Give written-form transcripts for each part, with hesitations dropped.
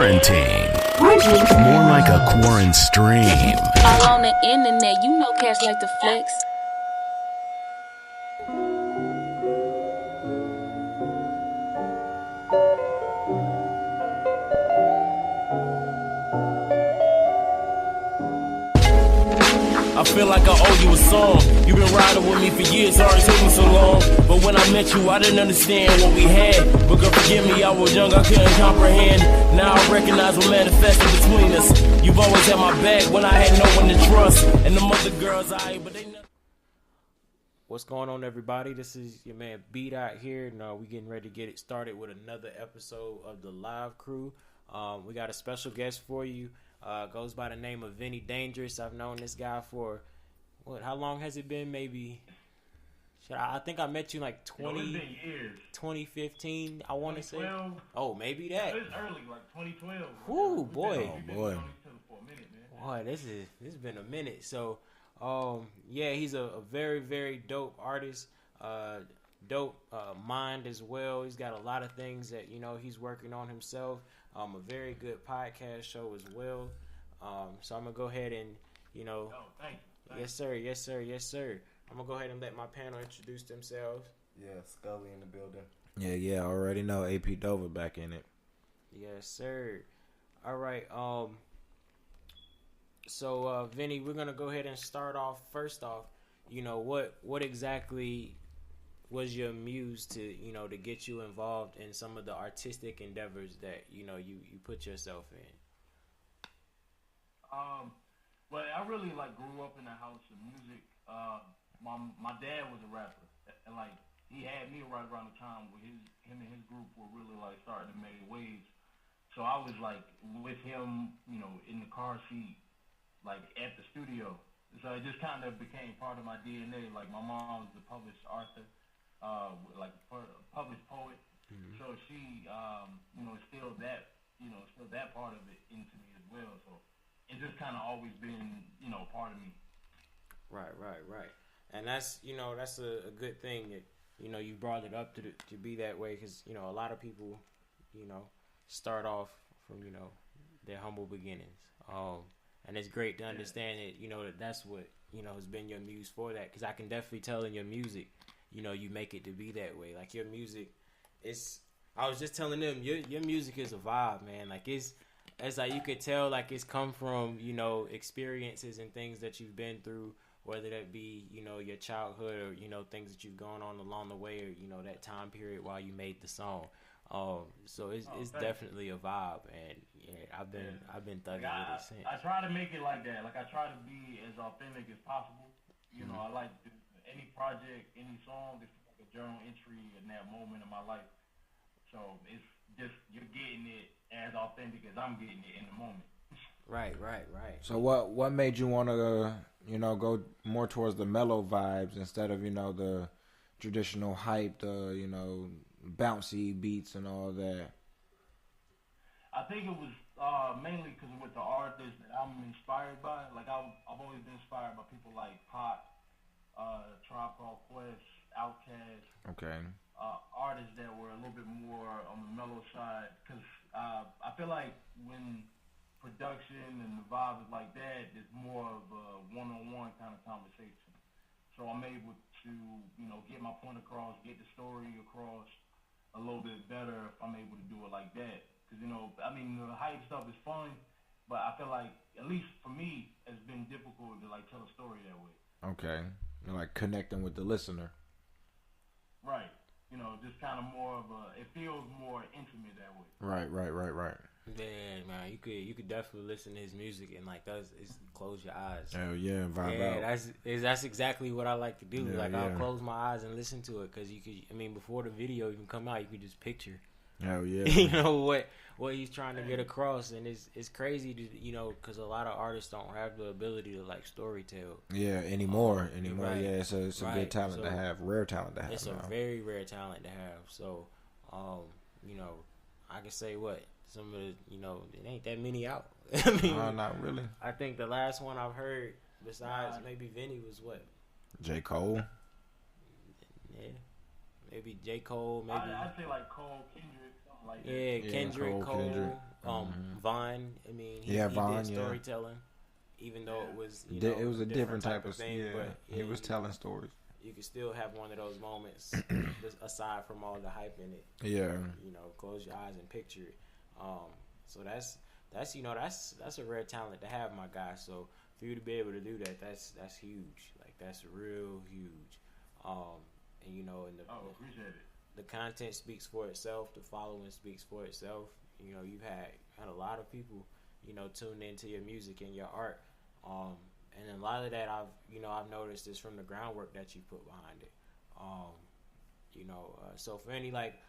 quarantine. More like a quarantine stream. All on the internet, you know cats like to flex. I feel like I owe you a song. You've been riding with me for years, sorry it took me so long. But when I met you, I didn't understand what we had. But girl, forgive me, I was young, I couldn't comprehend. Now I recognize what manifested between us. You've always had my back when I had no one to trust. And the mother girls, but they never. What's going on, everybody? This is your man Beat out here. Now we getting ready to get it started with another episode of the Live Crew. We got a special guest for you. Goes by the name of Vinnie Dangerous. I've known this guy for, how long has it been? Maybe, I think I met you like 2015, I want to say. Oh, maybe that. It's early, like 2012. Ooh, boy. Oh, boy. Boy, this has been a minute. So, yeah, he's a very, very dope artist. Dope mind as well. He's got a lot of things that, he's working on himself. A very good podcast show as well. So I'm going to go ahead and, thank you. Yes, sir. I'm going to go ahead and let my panel introduce themselves. Yeah, Scully in the building. Yeah, I already know. AP Dover back in it. Yes, sir. All right. So, Vinny, we're going to go ahead and start off. First off, what exactly was your muse to to get you involved in some of the artistic endeavors that you put yourself in? Well, I really grew up in a house of music. My dad was a rapper, and he had me right around the time where him and his group were really starting to make waves. So I was with him, in the car seat, at the studio. So it just kind of became part of my DNA. My mom was a published author. Published poet, so she, still that part of it into me as well. So it's just kind of always been, part of me. Right, and that's that's a good thing that you brought it up to be that way, because a lot of people start off from their humble beginnings, and it's great to understand that that's what has been your muse for that, because I can definitely tell in your music. You make it to be that way. Your music, I was just telling them, your music is a vibe, man. It's you could tell, it's come from, experiences and things that you've been through, whether that be, your childhood or, things that you've gone on along the way, or, that time period while you made the song. So it's definitely a vibe, and yeah, I've been thugging with it since. I try to make it like that. I try to be as authentic as possible. I like to any project, any song, it's like a journal entry in that moment of my life. So it's just, you're getting it as authentic as I'm getting it in the moment. Right. So what made you want to, go more towards the mellow vibes instead of, the traditional hype, the, bouncy beats and all that? I think it was mainly because with the artists that I'm inspired by. I've always been inspired by people like Pac, Tribe Called Quest, Outkast. Okay. Artists that were a little bit more on the mellow side, because I feel like when production and the vibe is like that, it's more of a one-on-one kind of conversation. So I'm able to, get my point across, get the story across a little bit better if I'm able to do it like that. Because, the hype stuff is fun, but I feel like, at least for me, it's been difficult to tell a story that way. Okay. Connecting with the listener. Right. Just kind of more of it feels more intimate that way. Right. Yeah, man, you could definitely listen to his music and close your eyes. Hell yeah, vibe out. That's exactly what I like to do. Yeah, I'll close my eyes and listen to it, because you could, before the video even come out, you could just picture. Hell yeah. What he's trying to get across, and it's crazy to because a lot of artists don't have the ability to storytell. Yeah, anymore. Right. Yeah, it's a good talent to have, rare talent to have. It's now. a very rare talent to have. So, I can say some of the it ain't that many out. No, not really. I think the last one I've heard besides maybe Vinnie was what? J. Cole. Yeah. Maybe J. Cole, maybe. I'd say Cole, Kendrick, something like that. Yeah, Kendrick, Cole. Vaughn, I mean, he Vaughn, did storytelling, even though it was it was a different type of thing. But he was telling stories. You could still have one of those moments, just aside from all the hype in it. Yeah, close your eyes and picture it. So that's a rare talent to have, my guy. So for you to be able to do that, that's huge. Like, that's real huge. And appreciate it. The content speaks for itself. The following speaks for itself. You've had a lot of people, tune into your music and your art. And a lot of that I've noticed is from the groundwork that you put behind it. So for any like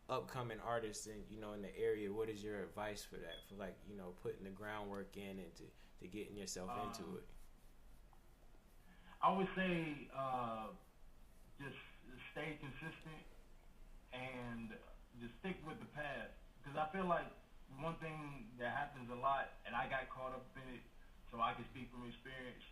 upcoming artists in the area, what is your advice for that? For like, putting the groundwork in and to getting yourself into it. I would say just stay consistent and just stick with the path. Because I feel like one thing that happens a lot, and I got caught up in it, so I can speak from experience,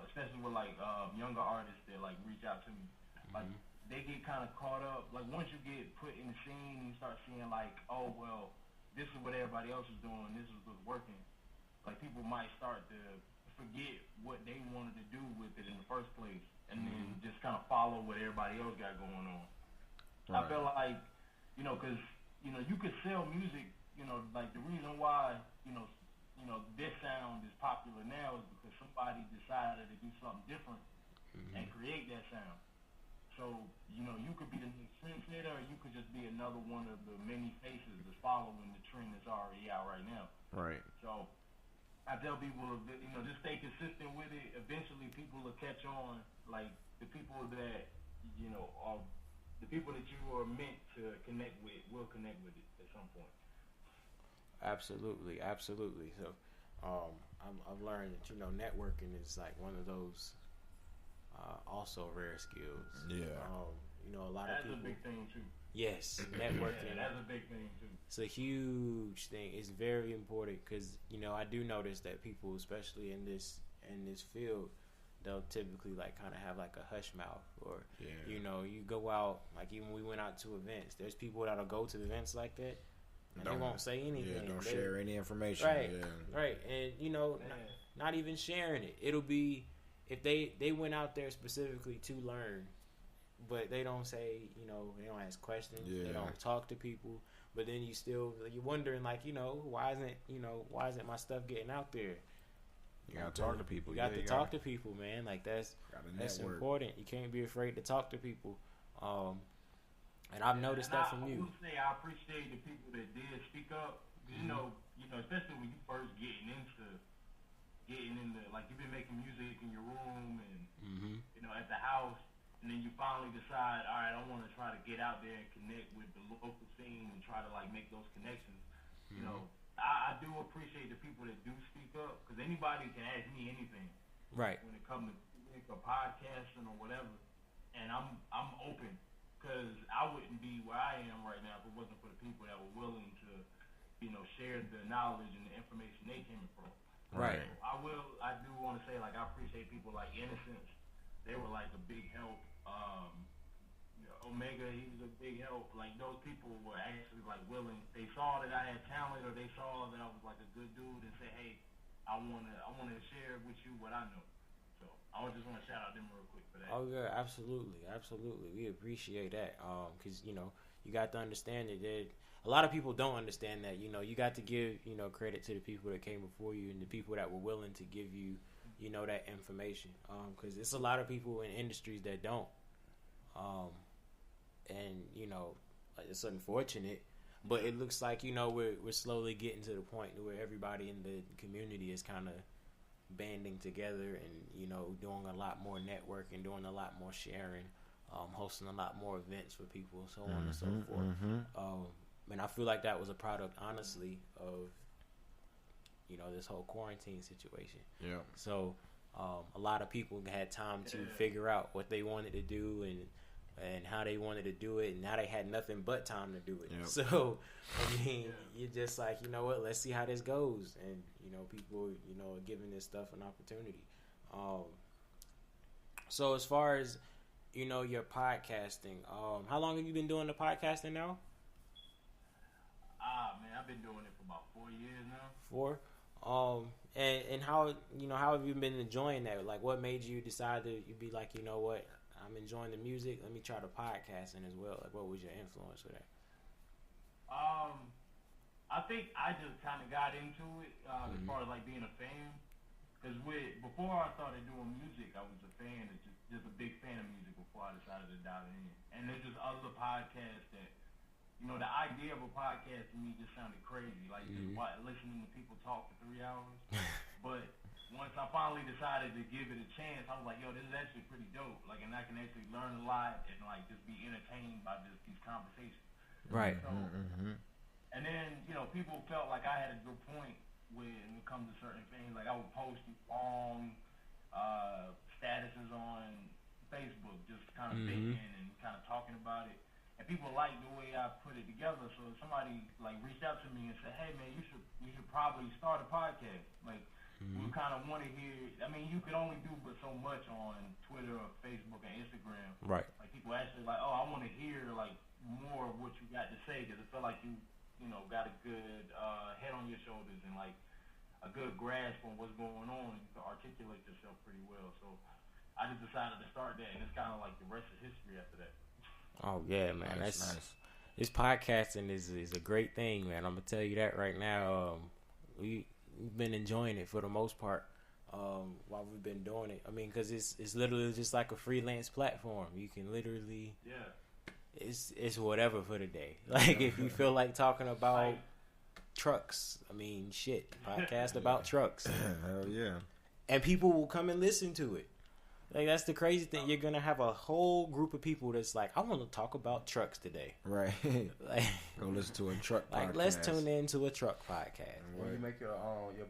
especially with like younger artists that like reach out to me. Like, they get kind of caught up. Like, once you get put in the scene, you start seeing like, oh well, this is what everybody else is doing. This is what's working. Like, people might start to forget what they wanted to do with it in the first place, and then just kind of follow what everybody else got going on. Right. I feel like, because you could sell music. Like, the reason why this sound is popular now is because somebody decided to do something different and create that sound. So, you could be the new trendsetter, or you could just be another one of the many faces that's following the trend that's already out right now. Right. So, I tell people, just stay consistent with it. Eventually, people will catch on. Like, the people that, are the people that you are meant to connect with will connect with it at some point. Absolutely. So, I've learned that networking is like one of those also rare skills. Yeah. A lot of people. That's a big thing too. Yes, networking. Yeah, that's a big thing too. It's a huge thing. It's very important because I do notice that people, especially in this field, they'll typically like kind of have like a hush mouth, or you go out, like even we went out to events. There's people that'll go to events like that. And they won't say anything. Yeah, don't share any information. Right, yeah. Right. And, not even sharing it. It'll be, if they went out there specifically to learn, but they don't say, they don't ask questions. Yeah. They don't talk to people. But then you're wondering, like, why isn't my stuff getting out there? You gotta talk to people. You got to talk to people, man. Like, that's important. You can't be afraid to talk to people. And I've noticed that from you. I will say I appreciate the people that did speak up. Especially when you first getting into like, you've been making music in your room and at the house, and then you finally decide, all right, I want to try to get out there and connect with the local scene and try to like make those connections. I do appreciate the people that do speak up, because anybody can ask me anything. Right. When it comes to podcasting or whatever, and I'm open. Because I wouldn't be where I am right now if it wasn't for the people that were willing to, share the knowledge and the information they came from. Right. So I do want to say, like, I appreciate people like Innocence. They were like a big help. Omega, he was a big help. Like, those people were actually like willing. They saw that I had talent, or they saw that I was like a good dude, and say, hey, I wanna share with you what I know. So I just want to shout out them real quick for that. Oh yeah, absolutely. We appreciate that. Because you got to understand that a lot of people don't understand that. You got to give credit to the people that came before you and the people that were willing to give you that information. Because it's a lot of people in industries that don't. And it's unfortunate, but it looks like we're slowly getting to the point where everybody in the community is kind of banding together and doing a lot more networking, doing a lot more sharing, hosting a lot more events for people, so on and so forth. And I feel like that was a product, honestly, of this whole quarantine situation. Yeah. So a lot of people had time to figure out what they wanted to do and how they wanted to do it, and now they had nothing but time to do it. Yep. So I mean, you're just like, what, let's see how this goes, and people are giving this stuff an opportunity. So as far as your podcasting, how long have you been doing the podcasting now? Man, I've been doing it for about 4 years now. 4. And how have you been enjoying that? Like, what made you decide to be like, you know what, I'm enjoying the music. Let me try the podcasting as well. Like, what was your influence for that? I think I just kind of got into it as far as like being a fan. Because before I started doing music, I was a fan, just a big fan of music before I decided to dive in. And there's just other podcasts that, you know, the idea of a podcast to me just sounded crazy. Like just listening to people talk for 3 hours. But once I finally decided to give it a chance, I was like, yo, this is actually pretty dope. Like, and I can actually learn a lot and like just be entertained by just these conversations. Right. So, and then, you know, people felt like I had a good point when it comes to certain things. Like I would post long statuses on Facebook, just kind of thinking and kind of talking about it. And people liked the way I put it together. So somebody like reached out to me and said, "Hey man, you should probably start a podcast. Like we kind of want to hear. I mean, you could only do but so much on Twitter or Facebook and Instagram. Right. Like people actually like, oh, I want to hear like more of what you got to say because it felt like you know got a good head on your shoulders and like a good grasp on what's going on. And you can articulate yourself pretty well. So I just decided to start that, and it's kind of like the rest is history after that." Oh yeah, man, Nice, that's nice. This podcasting is a great thing, man. I'm gonna tell you that right now. We've been enjoying it for the most part while we've been doing it. I mean, because it's literally just like a freelance platform. You can literally it's whatever for the day. Like if you feel like talking about trucks, I mean, shit, podcast about trucks. Hell yeah. And people will come and listen to it. Like that's the crazy thing. You're gonna have a whole group of people that's like, I want to talk about trucks today. Right. Like, Go listen to a truck podcast. like let's tune into a truck podcast. When you make your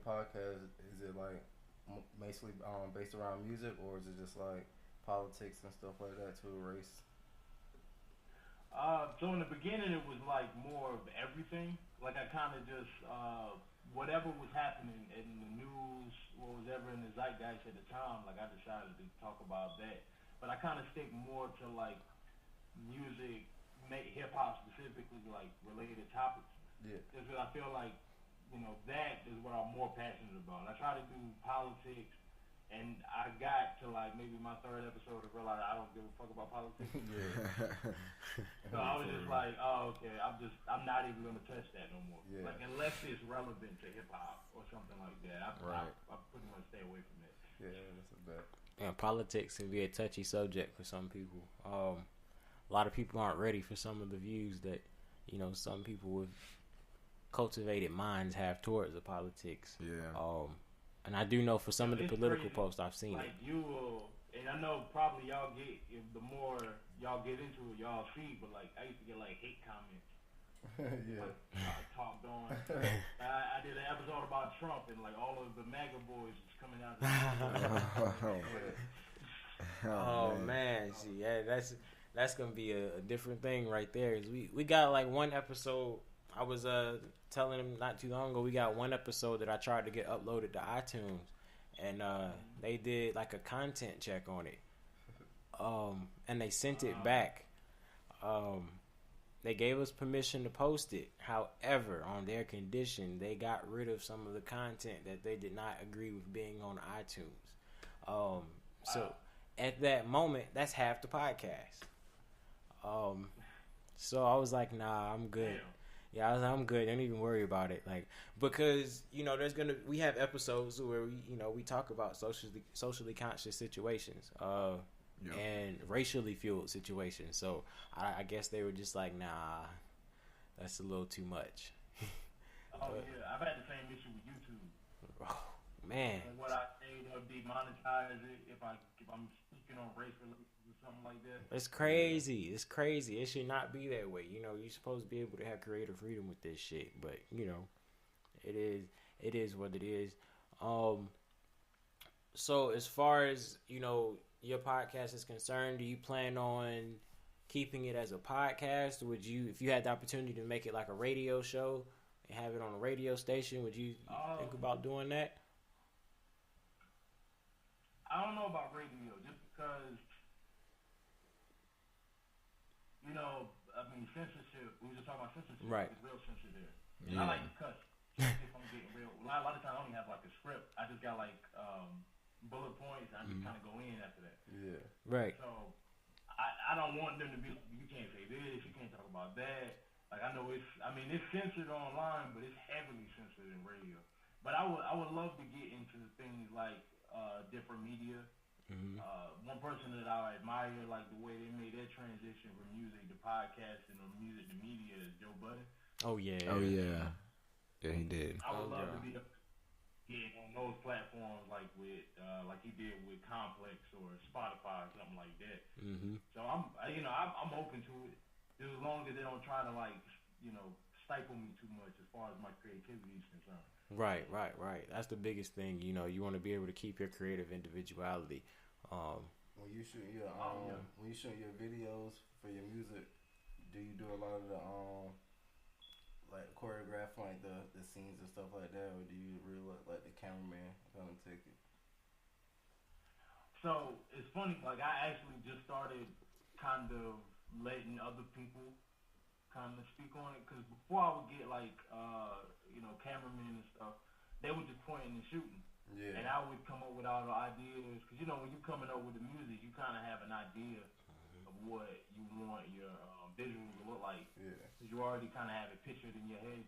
podcast, is it like basically based around music, or is it just like politics and stuff like that to a race? So in the beginning, it was like more of everything. Like I kind of just whatever was happening in the news, what was ever in the zeitgeist at the time, like I decided to talk about that. But I kind of stick more to like music, hip hop specifically, like related topics. Yeah. Just because I feel like, you know, that is what I'm more passionate about. I try to do politics, and I got to like maybe my 3rd episode to realize I don't give a fuck about politics. So I was just like, oh, okay, I'm not even gonna touch that no more. Yeah. Like unless it's relevant to hip hop or something like that, I pretty much stay away from it. Yeah, that's a bet. And politics can be a touchy subject for some people. A lot of people aren't ready for some of the views that, you know, some people with cultivated minds have towards the politics. Yeah. And I do know for some of the It's political crazy. posts I've seen Like it. you will, and I know probably y'all get, the more y'all get into it, y'all see, but like I used to get like hate comments. Yeah. Like, talked on. I did an episode about Trump, and like all of the MAGA boys was coming out. Oh man, see, yeah, that's gonna be a different thing right there. Is we got like one episode. I was telling him not too long ago. We got one episode that I tried to get uploaded to iTunes, and they did like a content check on it. And they sent it back. They gave us permission to post it. However, on their condition, they got rid of some of the content that they did not agree with being on iTunes. So at that moment, that's half the podcast. So I was like, nah, I'm good. Damn. Yeah, I was like, I'm good. Don't even worry about it. Like, because, you know, we have episodes where we talk about socially conscious situations. And racially fueled situations. So I guess they were just like, nah, that's a little too much. Oh yeah, I've had the same issue with YouTube. Oh man, And what I say, they'll demonetize it if I'm speaking on race relations or something like that. it's crazy. It's crazy. It should not be that way. You know, you're supposed to be able to have creative freedom with this shit. But you know, it is what it is. So as far as, you know, your podcast is concerned, do you plan on keeping it as a podcast? Would you, if you had the opportunity to make it like a radio show and have it on a radio station, would you think about doing that? I don't know about radio just because, you know, censorship. We were just talking about censorship. Right. There's real censor there. Yeah. I like to cuss. If I'm getting real, a lot of times I don't even have like a script. I just got like bullet points. And I just kind of go in after that. Yeah. Right. So I don't want them to be. You can't say this. You can't talk about that. Like I know it's censored online, but it's heavily censored in radio. But I would love to get into things like different media. Mm-hmm. One person that I admire, like the way they made their transition from music to podcasting or music to media, is Joe Budden. Oh yeah. Oh yeah. Yeah, he did. I would love to be on those platforms like with like he did with Complex or Spotify or something like that. Mm-hmm. So I'm open to it, just as long as they don't try to stifle me too much as far as my creativity is concerned. Right. That's the biggest thing. You want to be able to keep your creative individuality. When you shoot your videos for your music, do you do a lot of the like choreographing like the scenes and stuff like that, or do you really let the cameraman come and take it? So it's funny. Like I actually just started kind of letting other people kind of speak on it, because before I would get like cameramen and stuff, they were just pointing and shooting. Yeah. And I would come up with all the ideas, because when you're coming up with the music, you kind of have an idea of what you want your visuals to look like. Yeah. Because you already kind of have it pictured in your head.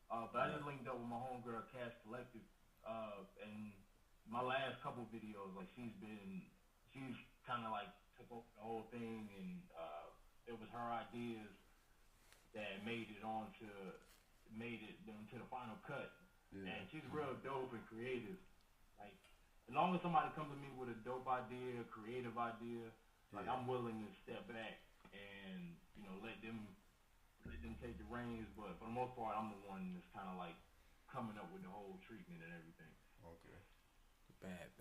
But I just linked up with my homegirl Cash Collective, and my last couple videos, like she's kind of like took over the whole thing, and it was her ideas that made it into the final cut. Yeah. And she's real dope and creative. Like, as long as somebody comes to me with a dope idea, a creative idea, like I'm willing to step back and let them take the reins. But for the most part, I'm the one that's kind of like coming up with the whole treatment and everything. Okay. Bad.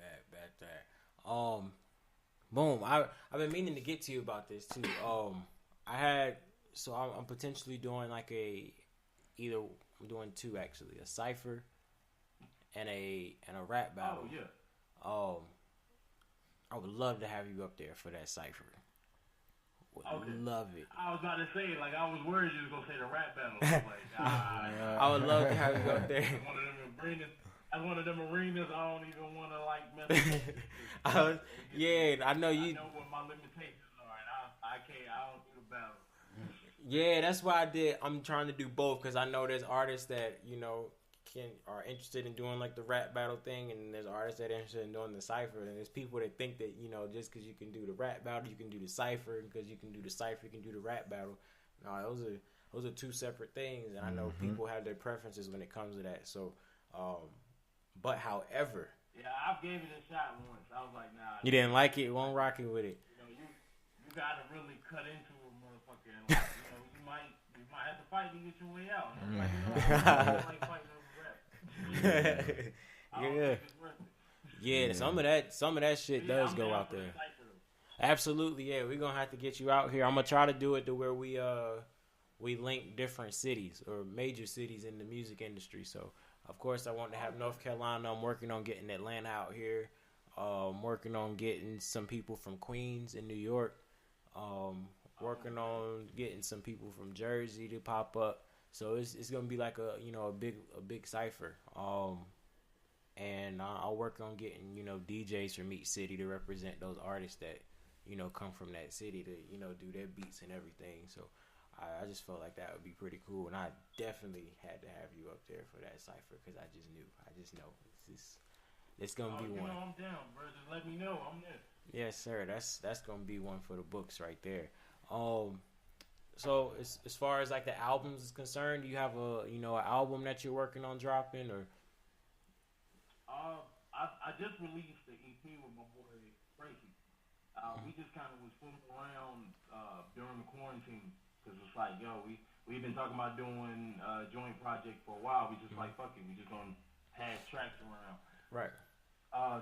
Boom. I've been meaning to get to you about this too. I'm potentially doing I'm doing two actually, a cipher and a rap battle. Oh yeah. I would love to have you up there for that cipher. Love it. I was about to say, like, I was worried you was gonna say the rap battle. I was like, I would love to have you up there. As one of them arenas, I don't even want to mess with it. I know you. I know what my limitations are, and I don't do the battle. Yeah, that's why I'm trying to do both, because I know there's artists that are interested in doing like the rap battle thing, and there's artists that are interested in doing the cipher, and there's people that think that just because you can do the rap battle you can do the cipher, and because you can do the cipher you can do the rap battle. No, those are two separate things, and I know people have their preferences when it comes to that. So, but however, yeah, I gave it a shot once. I was like, nah. You didn't like it, won't rock it with it. You got to really cut into a motherfucker, and you might have to fight to get your way out. And I don't like fighting over rap. Yeah, some of that shit does go out there. Absolutely, yeah. We're gonna have to get you out here. I'm gonna try to do it to where we link different cities or major cities in the music industry. So of course I want to have North Carolina. I'm working on getting Atlanta out here. Working on getting some people from Queens and New York. Working on getting some people from Jersey to pop up. So it's gonna be like a big cipher. And I'll work on getting DJs from each city to represent those artists that come from that city to do their beats and everything. So I just felt like that would be pretty cool, and I definitely had to have you up there for that cipher, because I just know it's gonna be one. I'm down, bro. Just let me know. I'm there. Yes, sir. That's gonna be one for the books right there. So as far as like the albums is concerned, do you have an album that you're working on dropping, or? I just released the EP with my boy Tracy. We just kind of was fooling around during the quarantine, because it's like, we've been talking about doing a joint project for a while. We just like, fuck it, we just gonna pass tracks around. Right.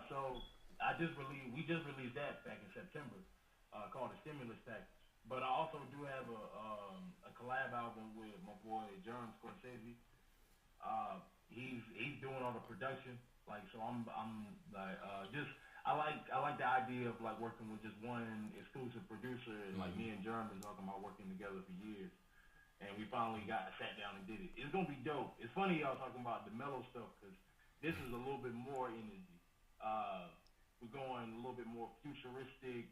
So we just released that back in September, called the Stimulus Package. But I also do have a collab album with my boy John Scorsese. He's doing all the production. Like, so I'm like, I like the idea of like working with just one exclusive producer, and like me and Jerm been talking about working together for years, and we finally sat down and did it. It's gonna be dope. It's funny y'all talking about the mellow stuff because this is a little bit more energy. We're going a little bit more futuristic,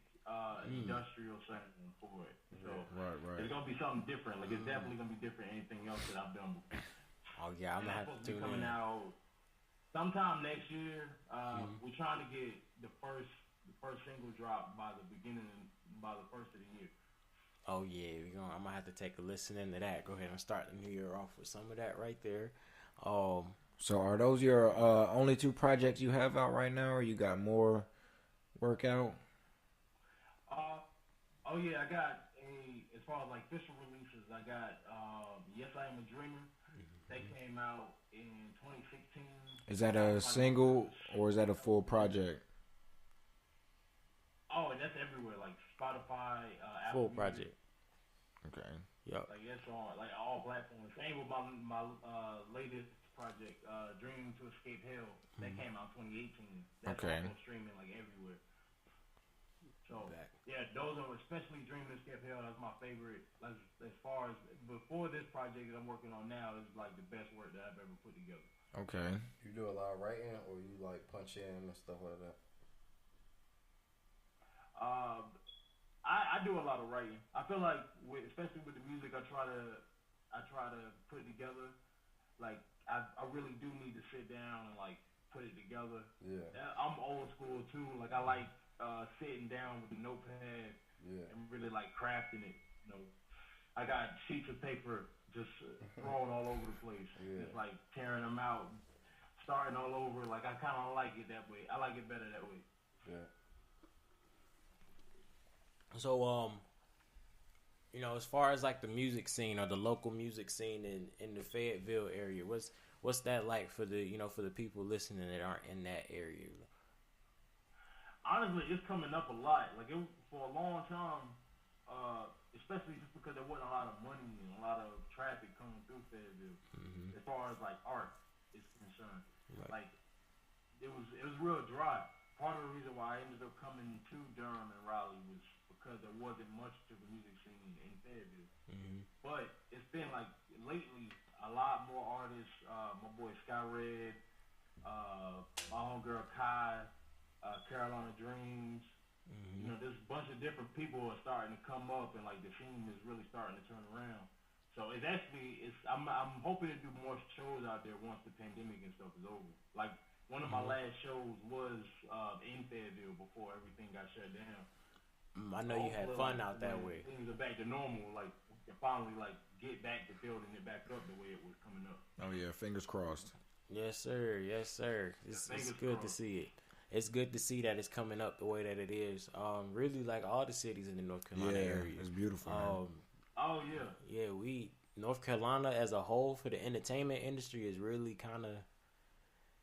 industrial sound for it. So right. it's gonna be something different. Like it's definitely gonna be different than anything else that I've done before. Oh yeah, I'm gonna have to be coming out sometime next year. We're trying to get the first single drop by the first of the year. Oh yeah, I'm gonna have to take a listen into that. Go ahead and start the new year off with some of that right there. So are those your only 2 projects you have out right now, or you got more work out? Oh yeah, I got as far as like official releases, I got Yes I Am a Dreamer. That came out in 2016. Is that a single or is that a full project? Oh, that's everywhere, like Spotify, full Apple project. Okay. Yep. Like it's on like all platforms. Same with my latest project, Dream to Escape Hell. That came out 2018. That's also streaming like everywhere. So yeah, those are especially Dream to Escape Hell. That's my favorite. As far as before this project that I'm working on now is like the best work that I've ever put together. Okay. You do a lot of writing, or you like punch in and stuff like that? I do a lot of writing. I feel like, especially with the music, I try to put together. Like I really do need to sit down and like put it together. Yeah. I'm old school too. Like I like sitting down with the notepad and really like crafting it. You know, I got sheets of paper just thrown all over the place. Just like tearing them out, starting all over. Like I kind of like it that way. I like it better that way. Yeah. So, as far as like the music scene or the local music scene in the Fayetteville area, what's that like for the for the people listening that aren't in that area? Honestly, it's coming up a lot. Like for a long time, especially just because there wasn't a lot of money and a lot of traffic coming through Fayetteville. As far as like art is concerned, like it was real dry. Part of the reason why I ended up coming to Durham and Raleigh was because there wasn't much to the music scene in Fayetteville. But it's been like lately a lot more artists. My boy Sky Red, my homegirl Kai, Carolina Dreams. There's a bunch of different people are starting to come up, and like the scene is really starting to turn around. So I'm hoping to do more shows out there once the pandemic and stuff is over. Like one of my last shows was in Fayetteville before everything got shut down. I know you had fun out that way. Things are back to normal. Like we can finally like get back to building it back up the way it was coming up. Oh yeah, fingers crossed. Yes sir, yes sir. It's good to see it. It's good to see that it's coming up the way that it is. Really like all the cities in the North Carolina area. It's beautiful. Oh yeah. Yeah, North Carolina as a whole for the entertainment industry is really kind of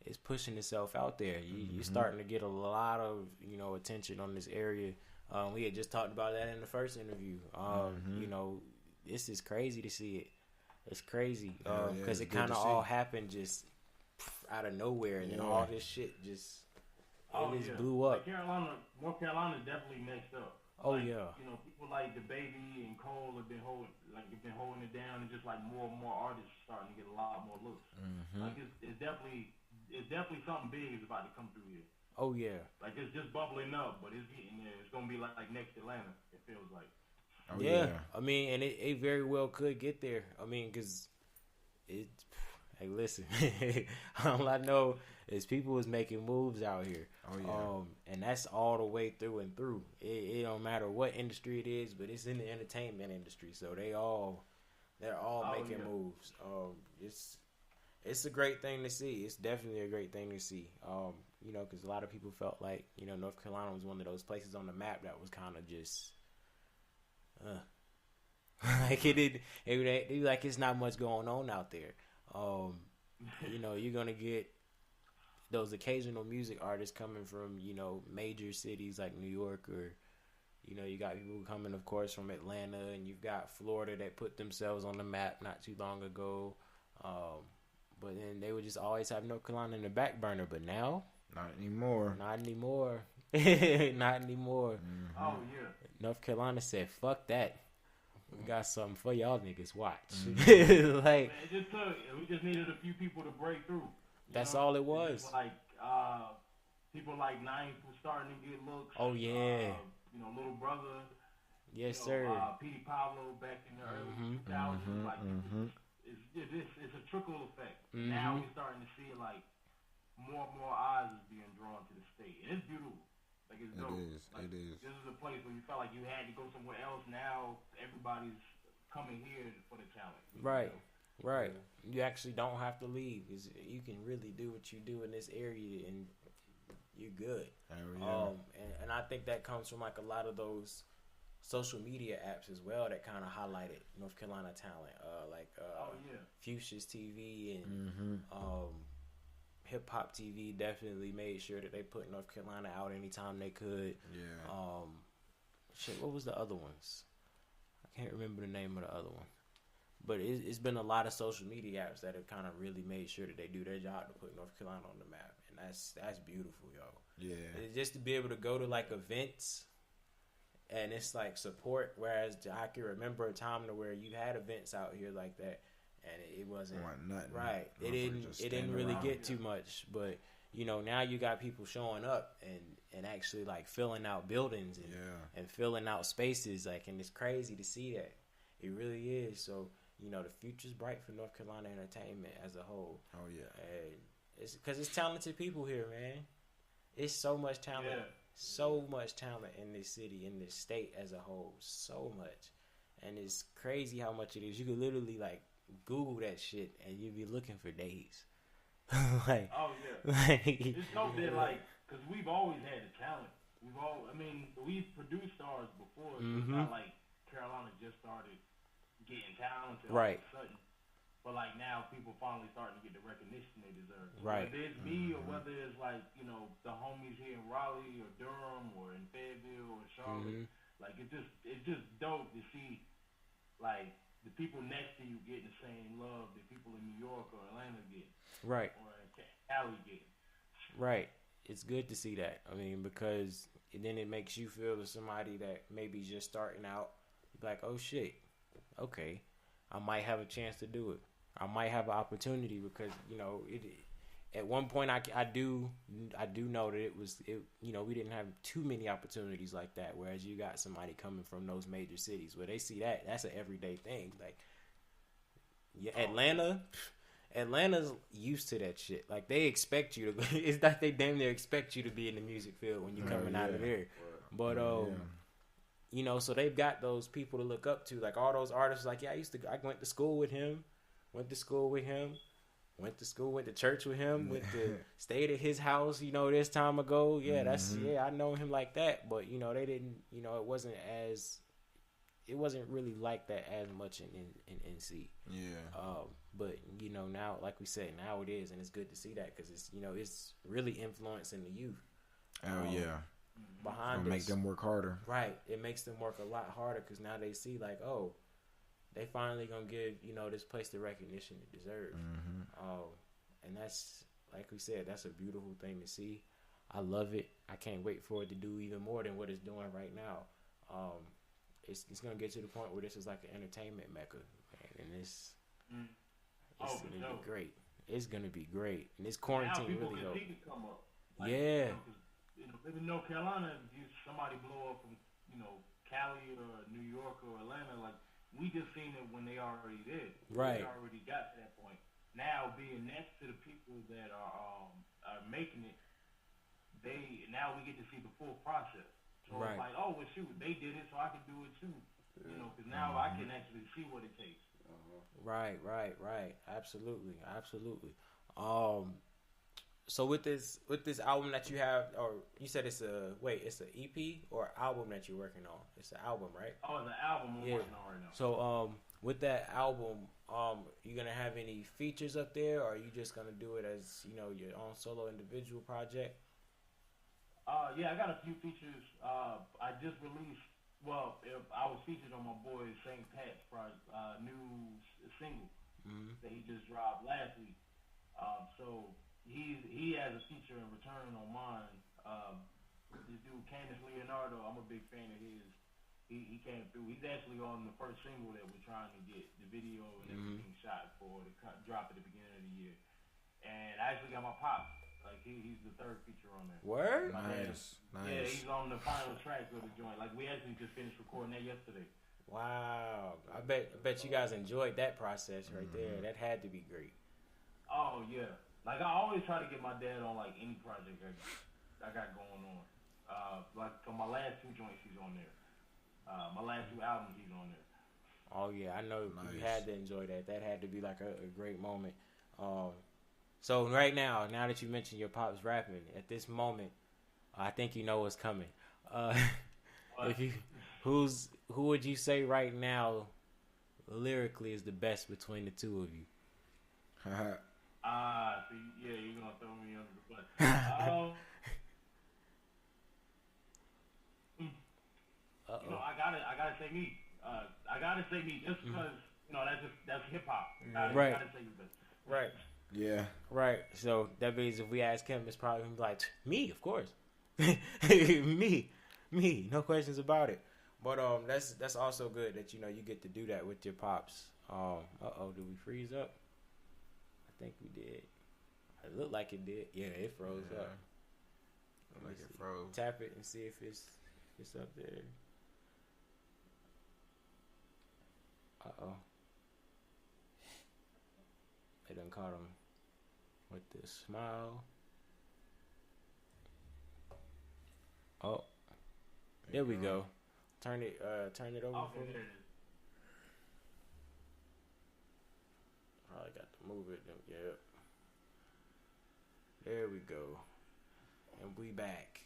it's pushing itself out there. You're starting to get a lot of attention on this area. We had just talked about that in the first interview. This is crazy to see it. It's crazy because it kind of all happened just out of nowhere, and then all this shit just blew up. Like North Carolina definitely next up. Oh like, yeah. People like the Baby and Cole have been holding it down, and just like more and more artists starting to get a lot more looks. Like it's definitely something big is about to come through here. Oh yeah. Like it's just bubbling up, but it's getting there. It's gonna be like next Atlanta. It feels like. Oh, yeah. I mean, and it very well could get there. I mean, because hey, listen, all I know is people is making moves out here. Oh yeah. And that's all the way through and through. It don't matter what industry it is, but it's in the entertainment industry, so they're all making moves. It's a great thing to see. It's definitely a great thing to see. Because a lot of people felt like North Carolina was one of those places on the map that was kind of just like it like it's not much going on out there. You're gonna get those occasional music artists coming from major cities like New York, or you got people coming, of course, from Atlanta, and you've got Florida that put themselves on the map not too long ago. But then they would just always have North Carolina in the back burner. But now Not anymore. Not anymore. Not anymore. Mm-hmm. Oh yeah. North Carolina said, "Fuck that. We got something for y'all niggas. Watch." Mm-hmm. Like, Man, it just took. We just needed a few people to break through. that's all it was. Just like people like Ninth was starting to get looks. Oh yeah. Little brother. Yes, sir. Petey Pablo back in the early 2000s. Like it's a trickle effect. Now we're starting to see like more and more eyes is being drawn to the state, and it's beautiful. Like it's dope. It is. Like, It is. This is a place where you felt like you had to go somewhere else. Now everybody's coming here for the talent. Right. Right. You actually don't have to leave. You can really do what you do in this area, and you're good. And I think that comes from like a lot of those social media apps as well that kind of highlighted North Carolina talent, Fuchsia's TV and Hip Hop TV definitely made sure that they put North Carolina out anytime they could. Yeah. What was the other ones? I can't remember the name of the other one. But it's been a lot of social media apps that have kind of really made sure that they do their job to put North Carolina on the map, and that's beautiful, yo. Yeah. It's just to be able to go to like events, and it's like support. Whereas I can remember a time to where you had events out here like that, and it wasn't nothing. right. It didn't really get too much, but now you got people showing up and actually like filling out buildings and filling out spaces, like, and it's crazy to see that. It really is. So. The future's bright for North Carolina entertainment as a whole. Oh, yeah. And it's because it's talented people here, man. It's so much talent. Yeah. So much talent in this city, in this state as a whole. So much. And it's crazy how much it is. You could literally, like, Google that shit, and you'd be looking for days. Like, oh, yeah. Like, it's so that, like, because we've always had the talent. We've produced stars before. So it's not like Carolina just started getting talented all of a sudden. But like now people finally starting to get the recognition they deserve. Right. Whether it's me or whether it's like, the homies here in Raleigh or Durham or in Fayetteville or Charlotte. Like it's just dope to see like the people next to you getting the same love that people in New York or Atlanta get. Right. Or Cali get. Right. It's good to see that. I mean, because then it makes you feel as somebody that maybe just starting out, like, oh shit. Okay, I might have a chance to do it. I might have an opportunity because at one point I do know that we didn't have too many opportunities like that. Whereas you got somebody coming from those major cities where they see that's an everyday thing. Like, Atlanta's used to that shit. Like they expect you to. It's like they damn near expect you to be in the music field when you're coming out of there. But so they've got those people to look up to, like all those artists. Like, I went to school with him, went to church with him, stayed at his house, this time ago. Yeah, I know him like that. But they didn't, it wasn't really like that as much in NC. Yeah. But now, like we said, now it is, and it's good to see that because it's it's really influencing the youth. Oh yeah. Behind make them work harder. Right. It makes them work a lot harder because now they see like, oh, they finally gonna give this place the recognition it deserves. And that's, like we said, that's a beautiful thing to see. I love it. I can't wait for it to do even more than what it's doing right now. It's gonna get to the point where this is like an entertainment mecca, man, and it's gonna be great. It's gonna be great, and this quarantine really helped. Like, yeah. In North Carolina, if somebody blow up from, Cali or New York or Atlanta, like, we just seen it when they already did. Right. They already got to that point. Now, being next to the people that are making it, now we get to see the full process. So it's like, oh, well, shoot, they did it, so I can do it too. Because now I can actually see what it takes. Right. Absolutely. So with this album that you have, or you said it's an EP or album that you're working on? It's an album, right? Oh, it's an album I'm working on right now. So with that album, you gonna have any features up there, or are you just gonna do it as your own solo individual project? Yeah, I got a few features. I just released. Well, I was featured on my boy St. Pat's new single that he just dropped last week. So he has a feature in return on mine. This dude Candace Leonardo, I'm a big fan of his. He came through. He's actually on the first single that we're trying to get the video and everything shot for to drop at the beginning of the year. And I actually got my pops. Like he's the third feature on there. Word? Nice. Yeah, he's on the final track of the joint. Like we actually just finished recording that yesterday. Wow. I bet you guys enjoyed that process right there. That had to be great. Oh yeah. Like I always try to get my dad on like any project I got going on. Like on my last 2 joints he's on there. My last 2 albums he's on there. Oh yeah, I know you had to enjoy that. That had to be like a great moment. So right now that you mentioned your pops rapping, at this moment, I think you know what's coming. Who would you say right now, lyrically, is the best between the two of you? See, yeah, you're gonna throw me under the bus. You know, I gotta say me. I gotta say me just because that's hip hop. Right. Gotta say you, Right. Yeah. Right. So that means if we ask him, it's probably gonna be like me, of course. me, no questions about it. But that's also good that you get to do that with your pops. Did we freeze up? I think we did. It looked like it did. Yeah, it froze up. Like it froze. Tap it and see if it's up there. They done caught him with this smile. Oh, there we go. Turn it over for me. Probably got to move it. Yep. There we go. And we back.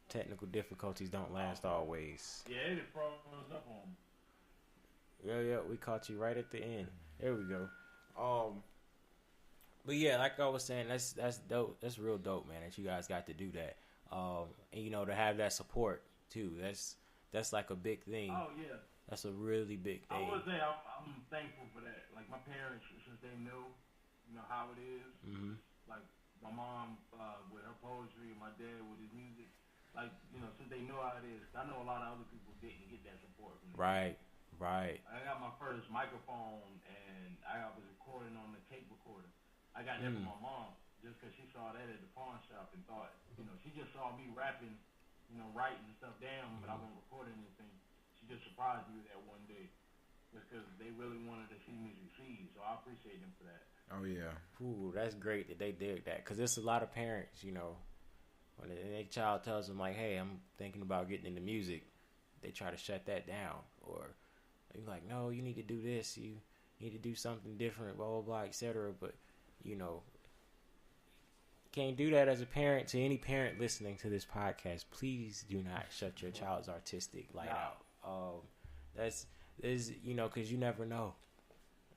Technical difficulties don't last always. Yeah, it froze up on me. Yeah, we caught you right at the end. There we go. But yeah, like I was saying, that's dope. That's real dope, man, that you guys got to do that. And to have that support too. That's like a big thing. Oh yeah. That's a really big thing. I would say I'm thankful for that. Like my parents, since they knew, how it is. Mm-hmm. Like my mom with her poetry, and my dad with his music. Like since they know how it is. I know a lot of other people didn't get that support from them. Right. I got my first microphone, and I was recording on the tape recorder. I got that from my mom just because she saw that at the pawn shop and thought, she just saw me rapping, writing stuff down, but I wasn't recording anything. She just surprised me with that one day, just because they really wanted to see me succeed. So I appreciate them for that. Oh yeah. Ooh, that's great that they did that, because there's a lot of parents, when their child tells them like, "Hey, I'm thinking about getting into music," they try to shut that down, or they're like, "No, you need to do this. You need to do something different, blah blah blah, etc." But can't do that as a parent. To any parent listening to this podcast, please do not shut your child's artistic light out. That's because you never know.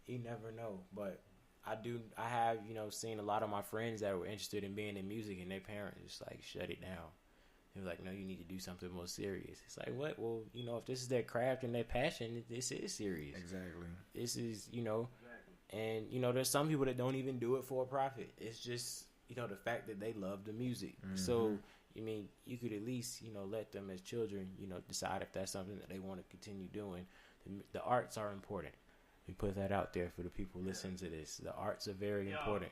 You never know. But I have seen a lot of my friends that were interested in being in music, and their parents just like shut it down. They were like, "No, you need to do something more serious." It's like, what? Well, if this is their craft and their passion, this is serious. Exactly. This is and there's some people that don't even do it for a profit. It's just the fact that they love the music. Mm-hmm. So you could at least let them as children decide if that's something that they want to continue doing. The arts are important. We put that out there for the people listening to this. The arts are very important.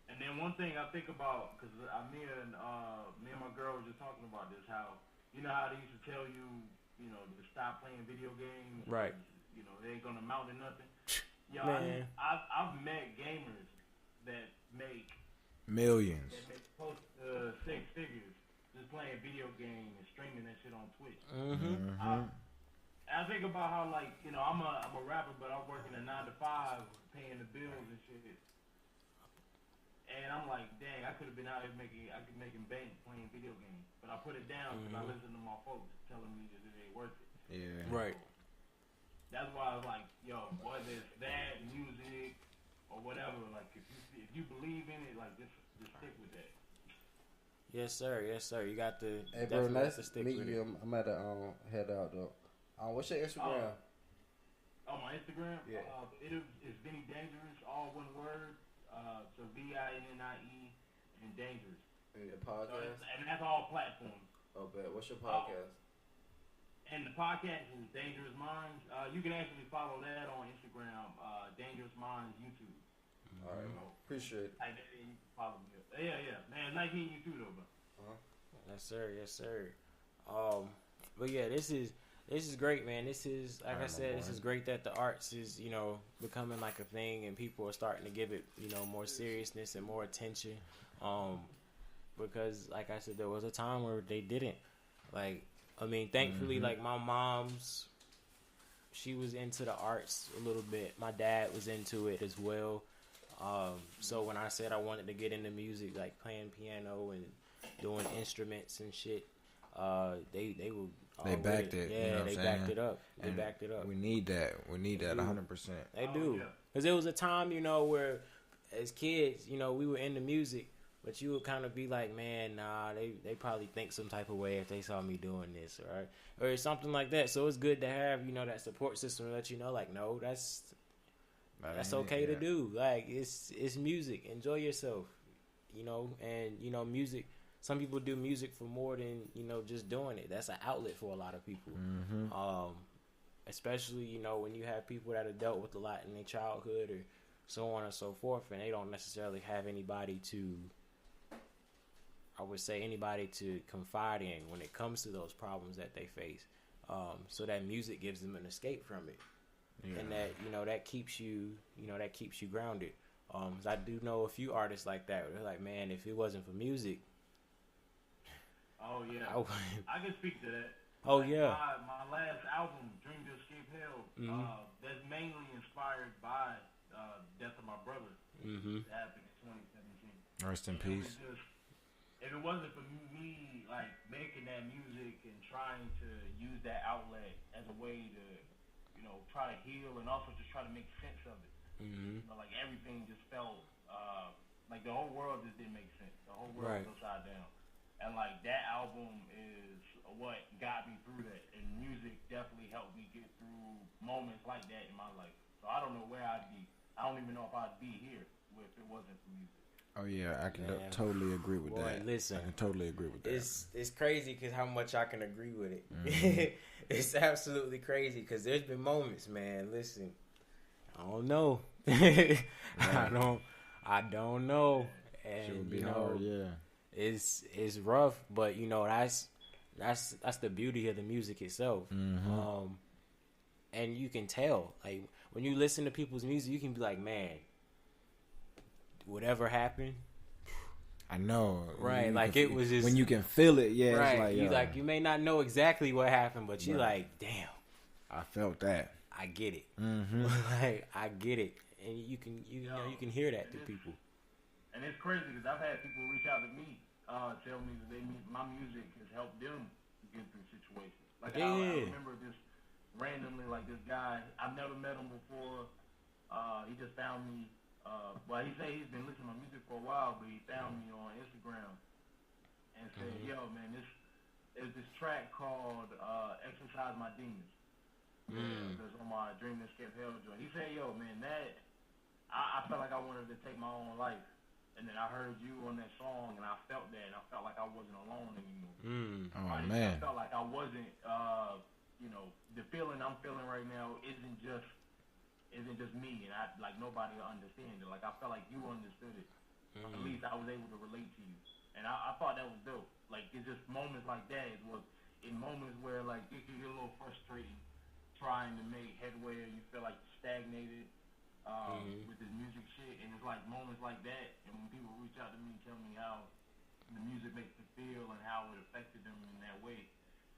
And then one thing I think about, because me and my girl were just talking about this, how how they used to tell you to stop playing video games, right? They ain't gonna amount to nothing. I've met gamers that make millions, that make close to 6 figures just playing video games and streaming that shit on Twitch. Mm-hmm. I think about how I'm a rapper, but I'm working a 9 to 5, paying the bills and shit. And I'm like, dang, I could have been out here making bank playing video games, but I put it down because I listen to my folks telling me that it ain't worth it. Yeah. Right. That's why I was like, yo, whether it's that, music, or whatever, like if you believe in it, like just stick with that. Yes, sir. You got to. Hey, bro, nice to stick meet with you. it. I'm at to head out though. What's your Instagram? My Instagram? Yeah. It's Vinnie Dangerous, all one word. So VINNIE and Dangerous. And your So podcast? and that's all platforms. Oh, bet. What's your podcast? And the podcast is Dangerous Minds. You can actually follow that on Instagram, Dangerous Minds YouTube. All right, appreciate it. Type that in, you can follow me. Yeah, man, nice meeting you too, though, bro. Yes, sir. But yeah, this is great, man. This is, like I said, this is great that the arts is, you know, becoming like a thing, and people are starting to give it, you know, more seriousness and more attention. Because, like I said, there was a time where they didn't. Like, I mean, thankfully, like my mom's, she was into the arts a little bit. My dad was into it as well. So when I said I wanted to get into music, like playing piano and doing instruments and shit, they were. They backed it. Yeah, you know they backed it up. They backed it up. We need that. We need that 100%. They do. Because there was a time, you know, where as kids, you know, we were into music, but you would kind of be like, man, nah, they probably think some type of way if they saw me doing this, right? Or something like that. So it's good to have, you know, that support system to let you know, like, no, that's okay to do. Like, it's music. Enjoy yourself, you know, and, you know, music. Some people do music for more than, you know, just doing it. That's an outlet for a lot of people. Especially, you know, when you have people that have dealt with a lot in their childhood or so on and so forth, and they don't necessarily have anybody to, I would say, anybody to confide in when it comes to those problems that they face. So that music gives them an escape from it. Yeah. And that, you know, that keeps you grounded. 'Cause I do know a few artists like that. Where they're like, man, if it wasn't for music. Oh yeah, I can speak to that. Oh like yeah. My last album, Dream to Escape Hell, that's mainly inspired by death of my brother. That happened in 2017. Rest in peace. If it wasn't for me, like making that music and trying to use that outlet as a way to, you know, try to heal and also just try to make sense of it. You know, like everything just felt like the whole world just didn't make sense. The whole world was upside down. And like that album is what got me through that, and music definitely helped me get through moments like that in my life. So I don't know where I'd be. I don't even know if I'd be here if it wasn't for music. Oh yeah, I can totally agree with that. Listen, I can totally agree with that. It's crazy because how much I can agree with it. It's absolutely crazy because there's been moments, man. Listen, I don't know. I don't know. And It would be you know, hard, yeah. It's rough, but you know that's the beauty of the music itself. And you can tell, like when you listen to people's music, you can be like, man, whatever happened. I know, right? Like it was just when you can feel it, yeah. Right, It's like, you may not know exactly what happened, but you like, damn, I felt that. I get it. Like I get it, and you can hear that through people. And it's crazy because I've had people reach out to me, tell me that my music has helped them get through situations. Like I remember this randomly, like this guy, I've never met him before. He just found me. Well, he said he's been listening to my music for a while, but he found me on Instagram and said, "Yo, man, there's this track called Exercise My Demons." That's on my Dream to Escape Hell joint. He said, "Yo, man, that I felt like I wanted to take my own life." And then I heard you on that song, and I felt that, and I felt like I wasn't alone anymore. I felt like I wasn't, you know, the feeling I'm feeling right now isn't just me, and I like nobody will understand it. Like I felt like you understood it. At least I was able to relate to you, and I thought that was dope. Like it's just moments like that. It was in moments where like it can get a little frustrating trying to make headway, or you feel like you're stagnated. With this music shit, and it's like moments like that, and when people reach out to me and tell me how the music makes them feel and how it affected them in that way,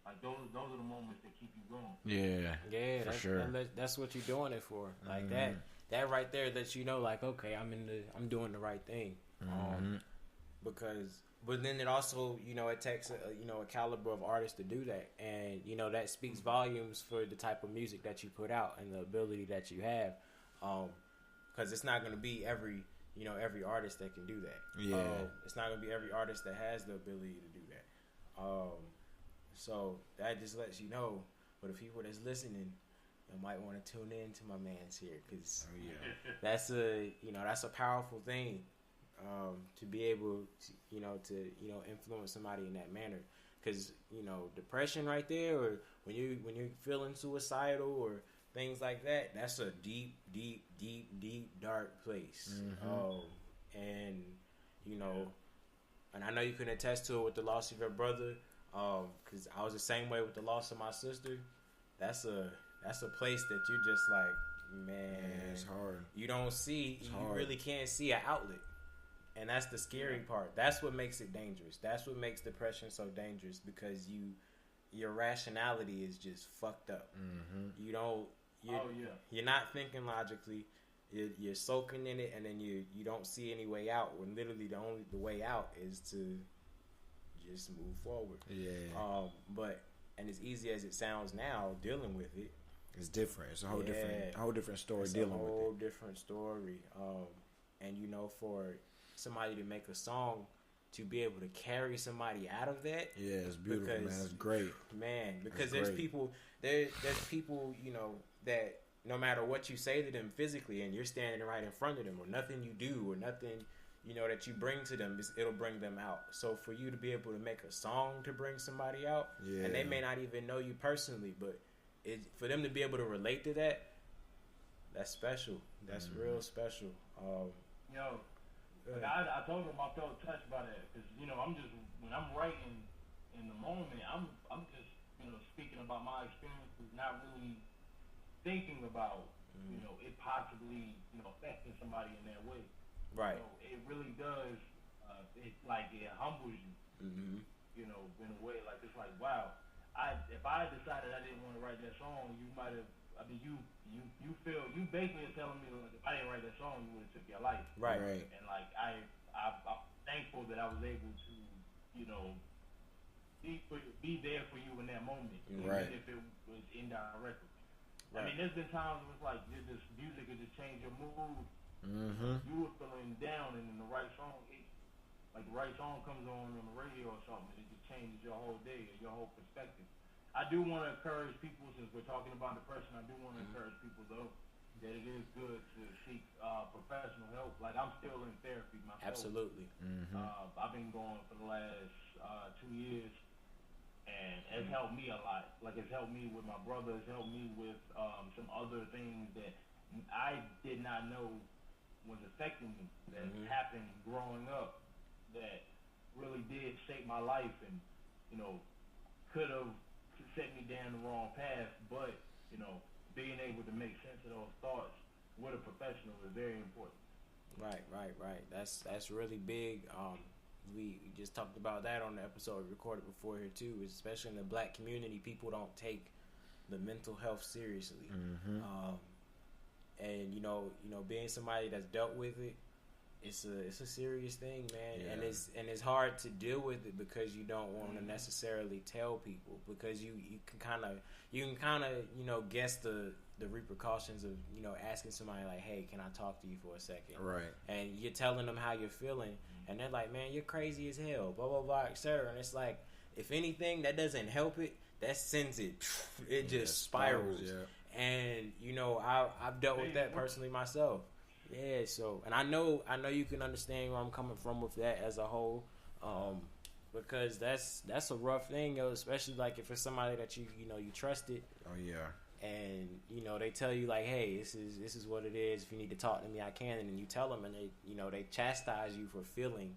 like those are the moments that keep you going. For sure. That's what you're doing it for. Like that right there lets you know, like, okay, I'm doing the right thing. But then it also, you know, it takes a caliber of artist to do that, and you know that speaks volumes for the type of music that you put out and the ability that you have. Because it's not going to be every artist that can do that. It's not going to be every artist that has the ability to do that. So that just lets you know, for the people that's listening, you might want to tune in to my man's here, because that's a powerful thing. to be able to influence somebody in that manner. Because depression right there, or when you're feeling suicidal or things like that, that's a deep, deep, deep, deep, dark place. And and I know you can attest to it with the loss of your brother. Because I was the same way with the loss of my sister. That's a place that you're just like, man, it's hard. You don't see, really can't see an outlet. And that's the scary part. That's what makes it dangerous. That's what makes depression so dangerous, because your rationality is just fucked up. You're not thinking logically. You're soaking in it, and then you don't see any way out. When literally the way out is to just move forward. Yeah. But as easy as it sounds now, dealing with it, it's different. It's a whole different story. It's dealing with it. A whole different story. And for somebody to make a song to be able to carry somebody out of that, it's beautiful, man. It's great, man. Because there's people that no matter what you say to them physically, and you're standing right in front of them, or nothing you do, or nothing that you bring to them, it'll bring them out. So for you to be able to make a song to bring somebody out, and they may not even know you personally, but for them to be able to relate to that, that's special. That's real special. I told him I felt touched by that, because I'm just, when I'm writing in the moment, I'm just speaking about my experiences, not really thinking about it possibly affecting somebody in that way. Right. It really does. It humbles you. In a way, like it's like, wow. If I decided I didn't want to write that song, you might have. I mean, you basically are telling me, like, if I didn't write that song, you would have took your life. Right. And like I'm thankful that I was able to be there for you in that moment, even if it was indirectly. Right. I mean, there's been times where it's like this music could just change your mood. You were feeling down, and then the right song comes on the radio or something, and it just changes your whole day or your whole perspective. I do want to encourage people, since we're talking about depression, I do want to encourage people, though, that it is good to seek professional help. Like, I'm still in therapy myself. Absolutely. I've been going for the last 2 years, and it's helped me a lot. Like, it's helped me with my brother. It's helped me with some other things that I did not know was affecting me, that happened growing up, that really did shape my life, and could have set me down the wrong path. But being able to make sense of those thoughts with a professional is very important. Right. That's really big. We just talked about that on the episode we recorded before here too. Especially in the Black community, people don't take the mental health seriously. And being somebody that's dealt with it, it's a serious thing, man. And it's hard to deal with it, because you don't want to necessarily tell people, because you can kind of guess the repercussions of asking somebody like, hey, can I talk to you for a second? Right. And you're telling them how you're feeling, and they're like, man, you're crazy as hell, blah blah blah, etc. And it's like, if anything, that doesn't help it. That sends it. It just spirals. And I've dealt with that personally myself. Yeah, so, and I know you can understand where I'm coming from with that as a whole, because that's a rough thing, especially like if it's somebody that you trusted. Oh yeah. And they tell you like, hey, this is what it is. If you need to talk to me, I can. And then you tell them, and they chastise you for feeling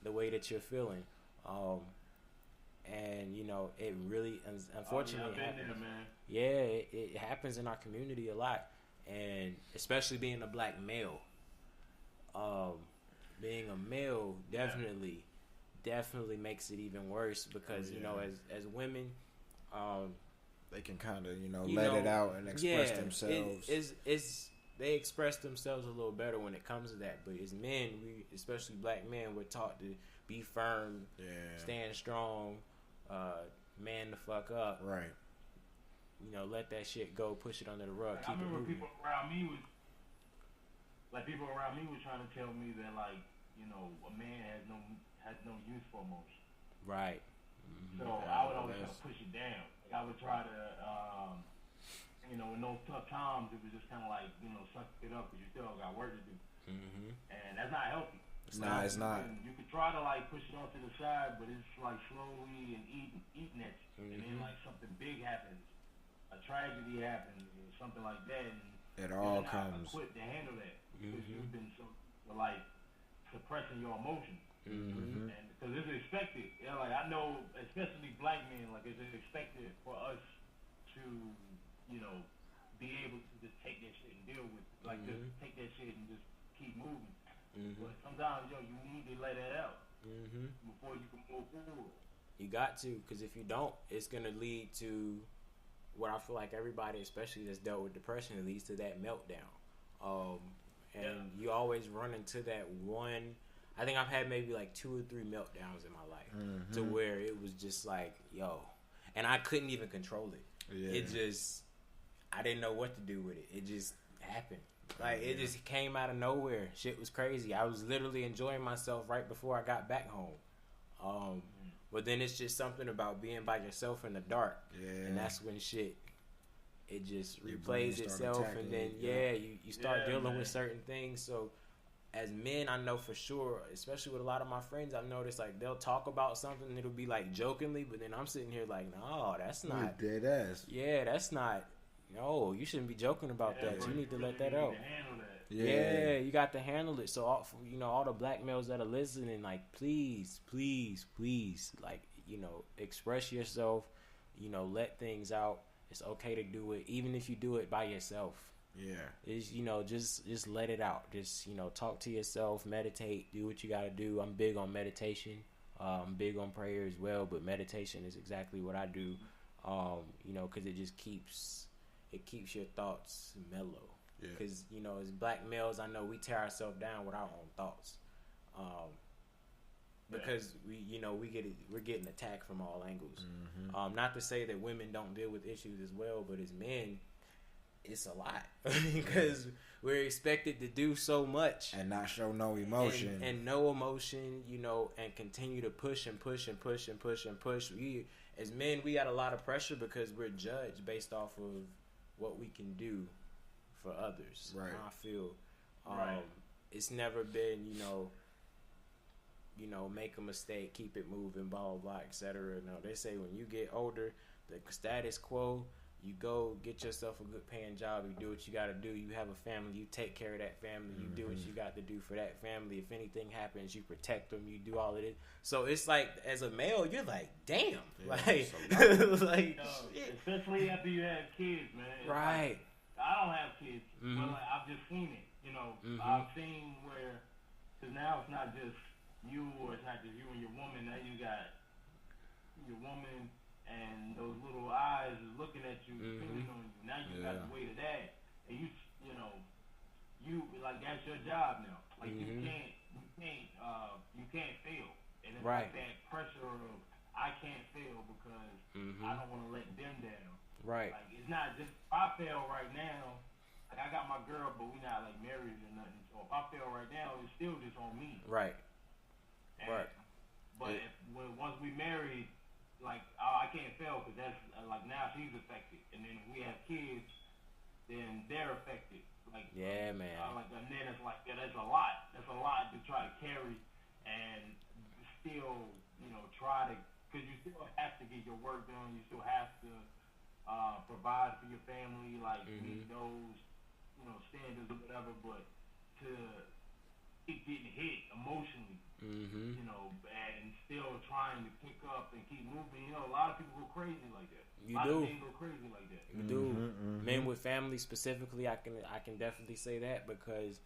the way that you're feeling. And it really, unfortunately, happens. It happens in our community a lot. And especially being a Black male, being a male definitely makes it even worse, because as women, they can kind of let it out and express themselves. They express themselves a little better when it comes to that. But as men, especially Black men, we're taught to be firm, stand strong, man the fuck up. Right. Let that shit go, push it under the rug. I remember people around me was trying to tell me that, like, a man has no use for emotion. Right. So I would always try to push it down. Like, I would try to, in those tough times, it was just kind of like, suck it up, because you still got work to do. And that's not healthy. Nah, it's not. You can try to like push it off to the side, but it's like slowly and eating at you. And then like something big happens, a tragedy happens, or something like that, and It all you're not comes. equipped to handle that because you've been so like suppressing your emotions. And because it's expected, like I know, especially black men, like it's expected for us to, be able to just take that shit and deal with it. Like just take that shit and just keep moving. But sometimes, you need to let it out before you can move forward. You got to, because if you don't, it's going to lead to what I feel like everybody, especially that's dealt with depression, it leads to that meltdown. You always run into that one. I think I've had maybe like 2 or 3 meltdowns in my life to where it was just like, yo, and I couldn't even control it. Yeah. It just, I didn't know what to do with it. It just happened. Like, it just came out of nowhere. Shit was crazy. I was literally enjoying myself right before I got back home. But then it's just something about being by yourself in the dark. Yeah. And that's when shit, it just replays itself. And then, you start dealing with certain things. So, as men, I know for sure, especially with a lot of my friends, I've noticed, like, they'll talk about something and it'll be, like, jokingly. But then I'm sitting here like, no, that's not. You're dead ass. Yeah, that's not. No, you shouldn't be joking about that. You need to let that out. Yeah, you got to handle it. So, all the black males that are listening, like, please, like, express yourself. Let things out. It's okay to do it, even if you do it by yourself. Yeah, It's just let it out. Just talk to yourself, meditate, do what you got to do. I'm big on meditation. I'm big on prayer as well, but meditation is exactly what I do. Because it just keeps your thoughts mellow. Because as black males, I know we tear ourselves down with our own thoughts. Because we're getting attacked from all angles. Not to say that women don't deal with issues as well, but as men, it's a lot because we're expected to do so much and not show no emotion and no emotion, and continue to push and push and push and push and push. We, as men, we got a lot of pressure because we're judged based off of what we can do for others. Right. I feel it's never been, make a mistake, keep it moving, blah, blah, blah, etc. No, they say when you get older, the status quo, you go get yourself a good paying job, you do what you got to do, you have a family, you take care of that family, you do what you got to do for that family. If anything happens, you protect them, you do all of it. So it's like, as a male, you're like, damn. Like, especially after you have kids, man. Right. Like, I don't have kids, but like, I've just seen it. I've seen where, because now it's not just you, or it's not just you and your woman. Now you got your woman and those little eyes is looking at you, depending on you. Now you got the weight of that, and you like that's your job now. Like you can't fail, and it's like that pressure of I can't fail because I don't want to let them down. Right. Like it's not just if I fail right now. Like I got my girl, but we're not like married or nothing. So if I fail right now, it's still just on me. Right. And, But once we married, like I can't fail because that's like now she's affected, and then if we have kids, then they're affected. Like man. And then it's like that's a lot. That's a lot to try to carry, and still try to because you still have to get your work done. You still have to provide for your family, like meet those standards or whatever. But to keep getting hit emotionally. And still trying to pick up and keep moving. A lot of people go crazy like that. You a lot do. of men go crazy like that. You do. Men with families specifically, I can definitely say that because,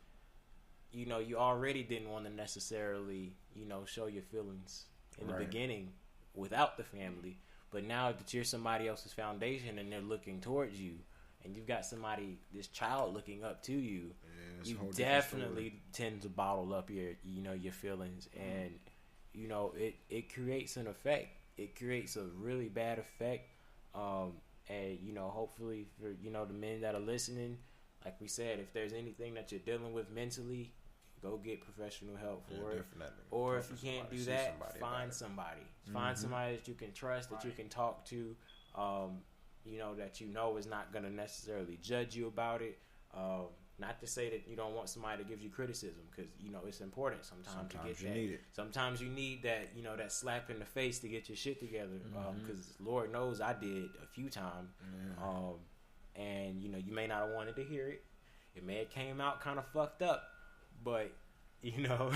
you already didn't want to necessarily, show your feelings in the beginning without the family. But now that you're somebody else's foundation and they're looking towards you, and you've got this child looking up to you, you definitely tend to bottle up your feelings, and it creates an effect. It creates a really bad effect, and hopefully for the men that are listening, like we said, if there's anything that you're dealing with mentally, go get professional help for it. Definitely. Or if you can't do that, find somebody. Find somebody that you can trust, that you can talk to. That is not going to necessarily judge you about it. not to say that you don't want somebody to give you criticism, because you know it's important sometimes to get that. Need it. Sometimes you need that, you know, that slap in the face to get your shit together. Because Lord knows I did a few times. And you know, you may not have wanted to hear it. It may have came out kind of fucked up, but you know,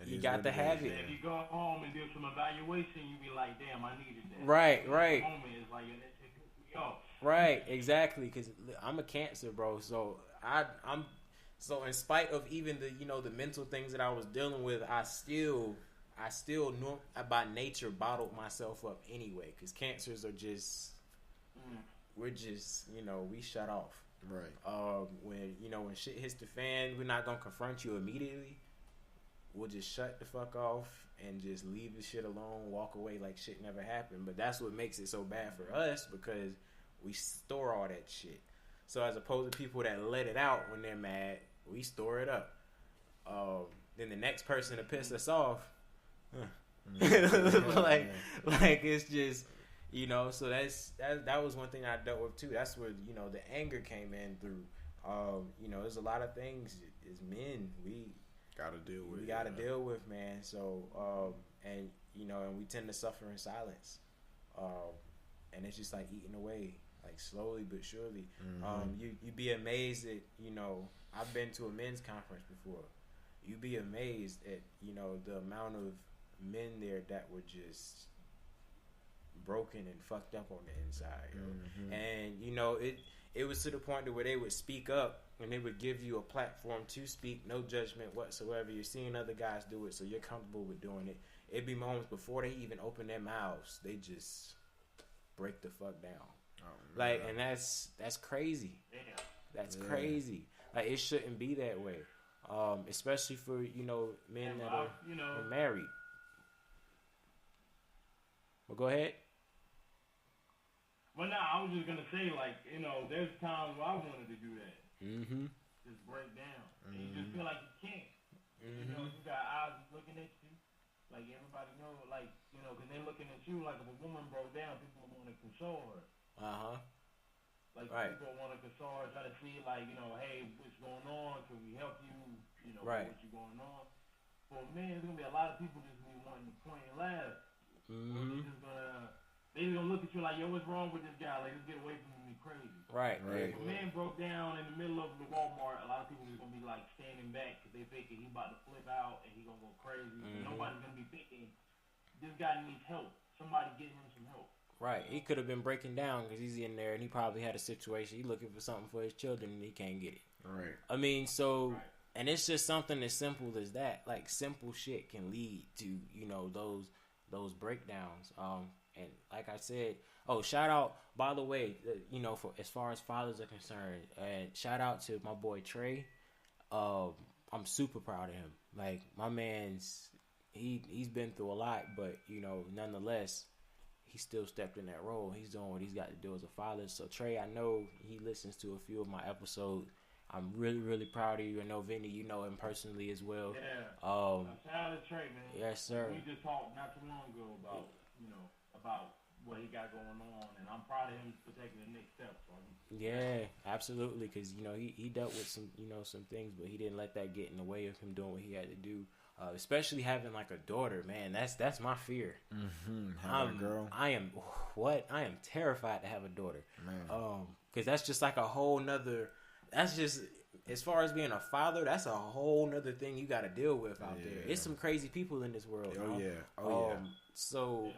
you got to have it. If you go home and do some evaluation, you be like, damn, I needed that. Right. Moment is like, it pissed me off. Right, exactly. Because I'm a Cancer, bro. So I'm so in spite of even the, you know, the mental things that I was dealing with, I still know by nature bottled myself up anyway. Because Cancers are just we're just, you know, we shut off. Right. When shit hits the fan, we're not gonna confront you immediately. We'll just shut the fuck off and just leave the shit alone, walk away like shit never happened. But that's what makes it so bad for us, because we store all that shit. So as opposed to people that let it out when they're mad, we store it up. Then the next person to piss us off, like it's just, you know. So that was one thing I dealt with too. That's where, you know, the anger came in through. You know, there's a lot of things as men we gotta deal with. We gotta deal with, man. So and you know, and we tend to suffer in silence. And it's just like eating away, like slowly but surely. You'd be amazed at, you know, I've been to a men's conference before. You'd be amazed at, you know, the amount of men there that were just broken and fucked up on the inside. And, you know, it was to the point where they would speak up and they would give you a platform to speak, no judgment whatsoever. You're seeing other guys do it, so you're comfortable with doing it. It'd be moments before they even open their mouths, they just break the fuck down. Like, and that's crazy. That's crazy. Like, it shouldn't be that way. Especially for, you know, men that are married. Well, go ahead. Well, I was just gonna say, like, you know, there's times where I wanted to do that. Just break down. And you just feel like you can't. You know, you got eyes looking at you. Like, everybody know, like, you know, because they're looking at you. Like, if a woman broke down, people want to console her. Like, people want to console her, try to see, like, you know, hey, what's going on? Can we help you? You know, what's going on? For men, there's going to be a lot of people just be wanting to point and laugh. They're just gonna look at you like, yo, what's wrong with this guy? Like, let's get away from me, crazy. Right. If a man broke down in the middle of the Walmart, a lot of people are gonna be like standing back because they thinking he about to flip out and he gonna go crazy. Nobody's gonna be thinking this guy needs help. Somebody get him some help. Right. He could have been breaking down because he's in there and he probably had a situation. He's looking for something for his children and he can't get it. Right. I mean, so, and it's just something as simple as that. Like, simple shit can lead to, you know, those breakdowns. And like I said, shout out, by the way, you know, for as far as fathers are concerned, and shout out to my boy Trey. I'm super proud of him. Like, my man's, he's been through a lot, but, you know, nonetheless, he still stepped in that role. He's doing what he's got to do as a father. So Trey, I know he listens to a few of my episodes. I'm really, really proud of you. I know Vinny, you know him personally as well. Shout out to Trey, man. Yes, sir. We just talked not too long ago about, you know, about what he got going on, and I'm proud of him for taking the next step. Yeah, absolutely, because, you know, he dealt with some, you know, some things, but he didn't let that get in the way of him doing what he had to do. Especially having like a daughter, man. That's my fear. Having a girl. I am terrified to have a daughter, man. Because that's just like a whole nother. That's just, as far as being a father, that's a whole nother thing you got to deal with out there. It's some crazy people in this world. So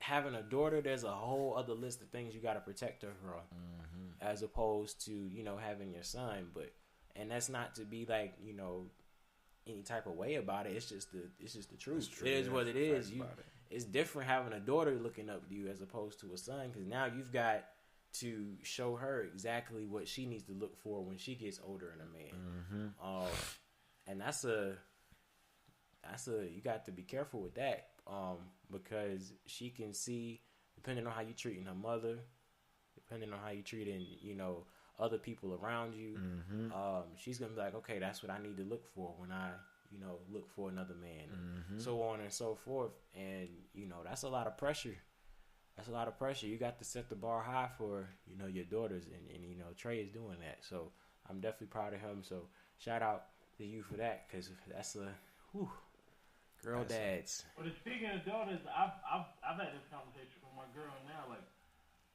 having a daughter, there's a whole other list of things you got to protect her from, as opposed to, you know, having your son. And that's not to be like, you know, any type of way about it. It's just the truth. It is what it is. It's different having a daughter looking up to you as opposed to a son, because now you've got to show her exactly what she needs to look for when she gets older and a man. And that's you got to be careful with that, because she can see, depending on how you treating her mother, depending on how you treating, you know, other people around you, she's gonna be like, okay, that's what I need to look for when I, you know, look for another man, so on and so forth. And, you know, that's a lot of pressure. that's a lot of pressure. You got to set the bar high for, you know, your daughters, and you know, Trey is doing that. So I'm definitely proud of him. So shout out to you for that, because that's a girl dads. But speaking of daughters, I've had this conversation with my girl now. Like,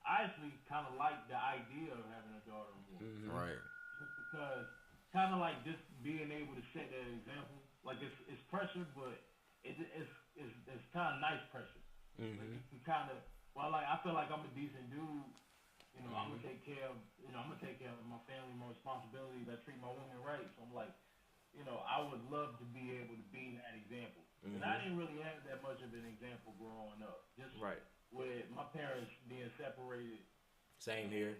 I actually kind of like the idea of having a daughter more. Mm-hmm. Right. Just because, kind of like just being able to set that example. Like, it's pressure, but it's kind of nice pressure. Mm-hmm. Like, you can kind of, like, I feel like I'm a decent dude. You know, I'm gonna take care of my family, my responsibilities. I treat my women right. So I'm like, you know, I would love to be able to be that example. Mm-hmm. And I didn't really have that much of an example growing up. Just with my parents being separated. Same here.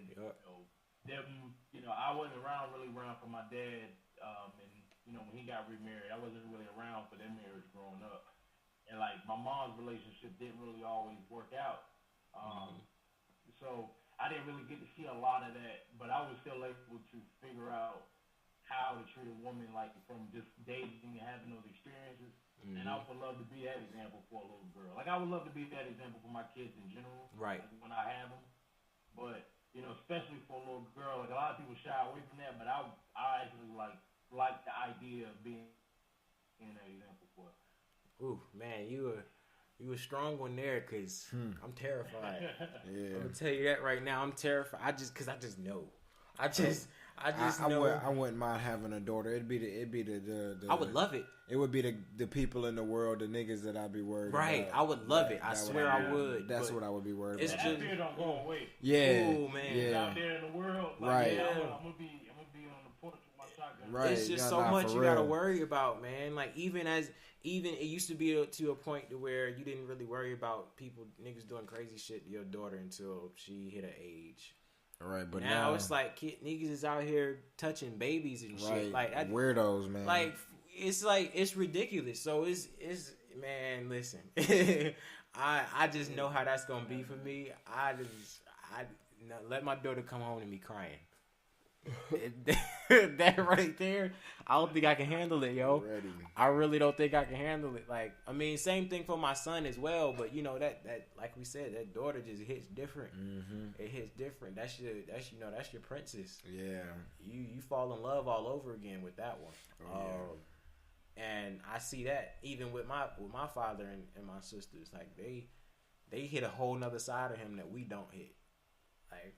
Yep. You know, I wasn't really around for my dad. And you know, when he got remarried, I wasn't really around for their marriage growing up. And like my mom's relationship didn't really always work out. So I didn't really get to see a lot of that, but I was still able to figure out how to treat a woman, like from just dating and having those experiences. Mm-hmm. And I would love to be that example for a little girl. Like I would love to be that example for my kids in general, right? Like, when I have them, but you know, especially for a little girl, like a lot of people shy away from that, but I actually like the idea of being that example for her. Ooh, man, you were strong one there, cause I'm terrified. Yeah, I'm gonna tell you that right now. I'm terrified. I just know. I just know. I wouldn't mind having a daughter. It'd be the I would love it. It would be the people in the world, the niggas that I'd be worried about. Right, I would love it. I swear I would. That's what I would be worried about. That fear don't go away. Yeah. Ooh, man. Yeah. Out there in the world, like, right. Yeah, I'm gonna be on the porch with my shotgun. Right. It's just so much you gotta worry about, man. Like even it used to be to a point to where you didn't really worry about niggas doing crazy shit to your daughter until she hit an age. Right, but now it's like niggas is out here touching babies and shit. Like weirdos, man. Like it's ridiculous. So it's man, listen. I just know how that's gonna be for me. I let my daughter come home and be crying. That right there, I don't think I can handle it, yo. Ready. I really don't think I can handle it. Like, I mean, same thing for my son as well. But you know that like we said, that daughter just hits different. Mm-hmm. It hits different. That's your princess. Yeah. You fall in love all over again with that one. Oh, yeah. And I see that even with my father and my sisters, like they hit a whole nother side of him that we don't hit. Like,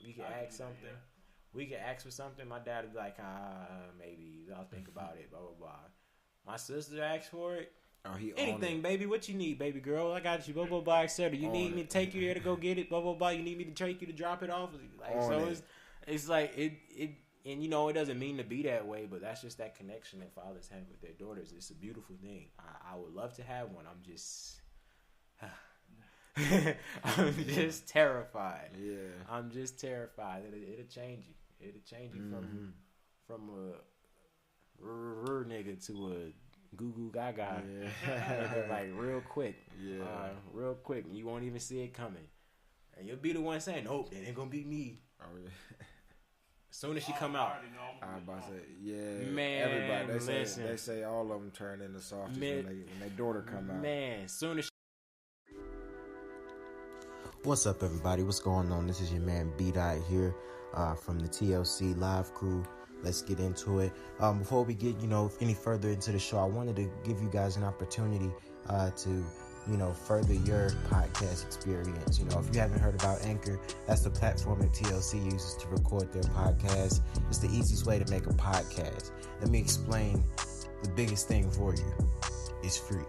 we can ask something. Yeah. We can ask for something. My dad would be like, maybe I'll think about it. Blah blah blah. My sister asked for it. Oh, anything, baby. What you need, baby girl? I got you. Blah blah blah. Etc. You need me to take you there to go get it. Blah blah blah. You need me to take you to drop it off. Like it's like it. And you know, it doesn't mean to be that way, but that's just that connection that fathers have with their daughters. It's a beautiful thing. I would love to have one. I'm just. I'm just terrified. Yeah. I'm just terrified that it'll change you. It'll change you from a nigga to a goo goo gaga. Yeah. Like real quick. Yeah. Real quick. You won't even see it coming. And you'll be the one saying, nope, that ain't gonna be me. Oh yeah. As soon as she come out. I'm about to say, yeah. Man, everybody they say all of them turn into softies when their daughter come out. Man, soon as What's up, everybody? What's going on? This is your man B-Dot here from the TLC Live crew. Let's get into it. Before we get, any further into the show, I wanted to give you guys an opportunity to, further your podcast experience. If you haven't heard about Anchor, that's the platform that TLC uses to record their podcast. It's the easiest way to make a podcast. Let me explain the biggest thing for you. It's free.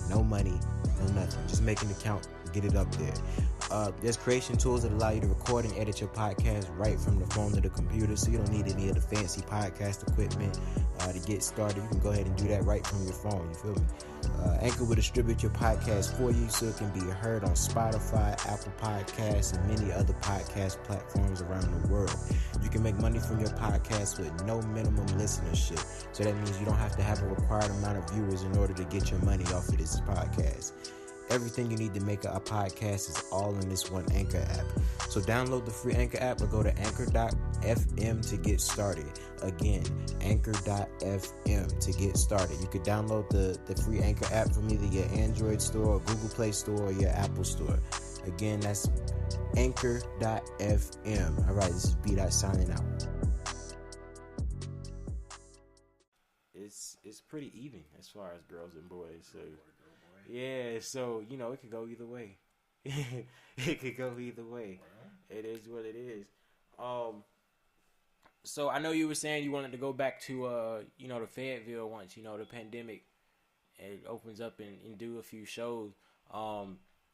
No money, no nothing. Just make an account. Get it up there. There's creation tools that allow you to record and edit your podcast right from the phone to the computer, so you don't need any of the fancy podcast equipment to get started. You can go ahead and do that right from your phone. You feel me? Anchor will distribute your podcast for you so it can be heard on Spotify, Apple Podcasts, and many other podcast platforms around the world. You can make money from your podcast with no minimum listenership. So that means you don't have to have a required amount of viewers in order to get your money off of this podcast. Everything you need to make a podcast is all in this one Anchor app. So download the free Anchor app or go to anchor.fm to get started. Again, anchor.fm to get started. You could download the free Anchor app from either your Android store or Google Play Store or your Apple Store. Again, that's anchor.fm. All right, this is B-Dot signing out. It's pretty even as far as girls and boys. So yeah, so you know it could go either way. It could go either way. It is what it is. So I know you were saying you wanted to go back to the Fayetteville once the pandemic it opens up and do a few shows.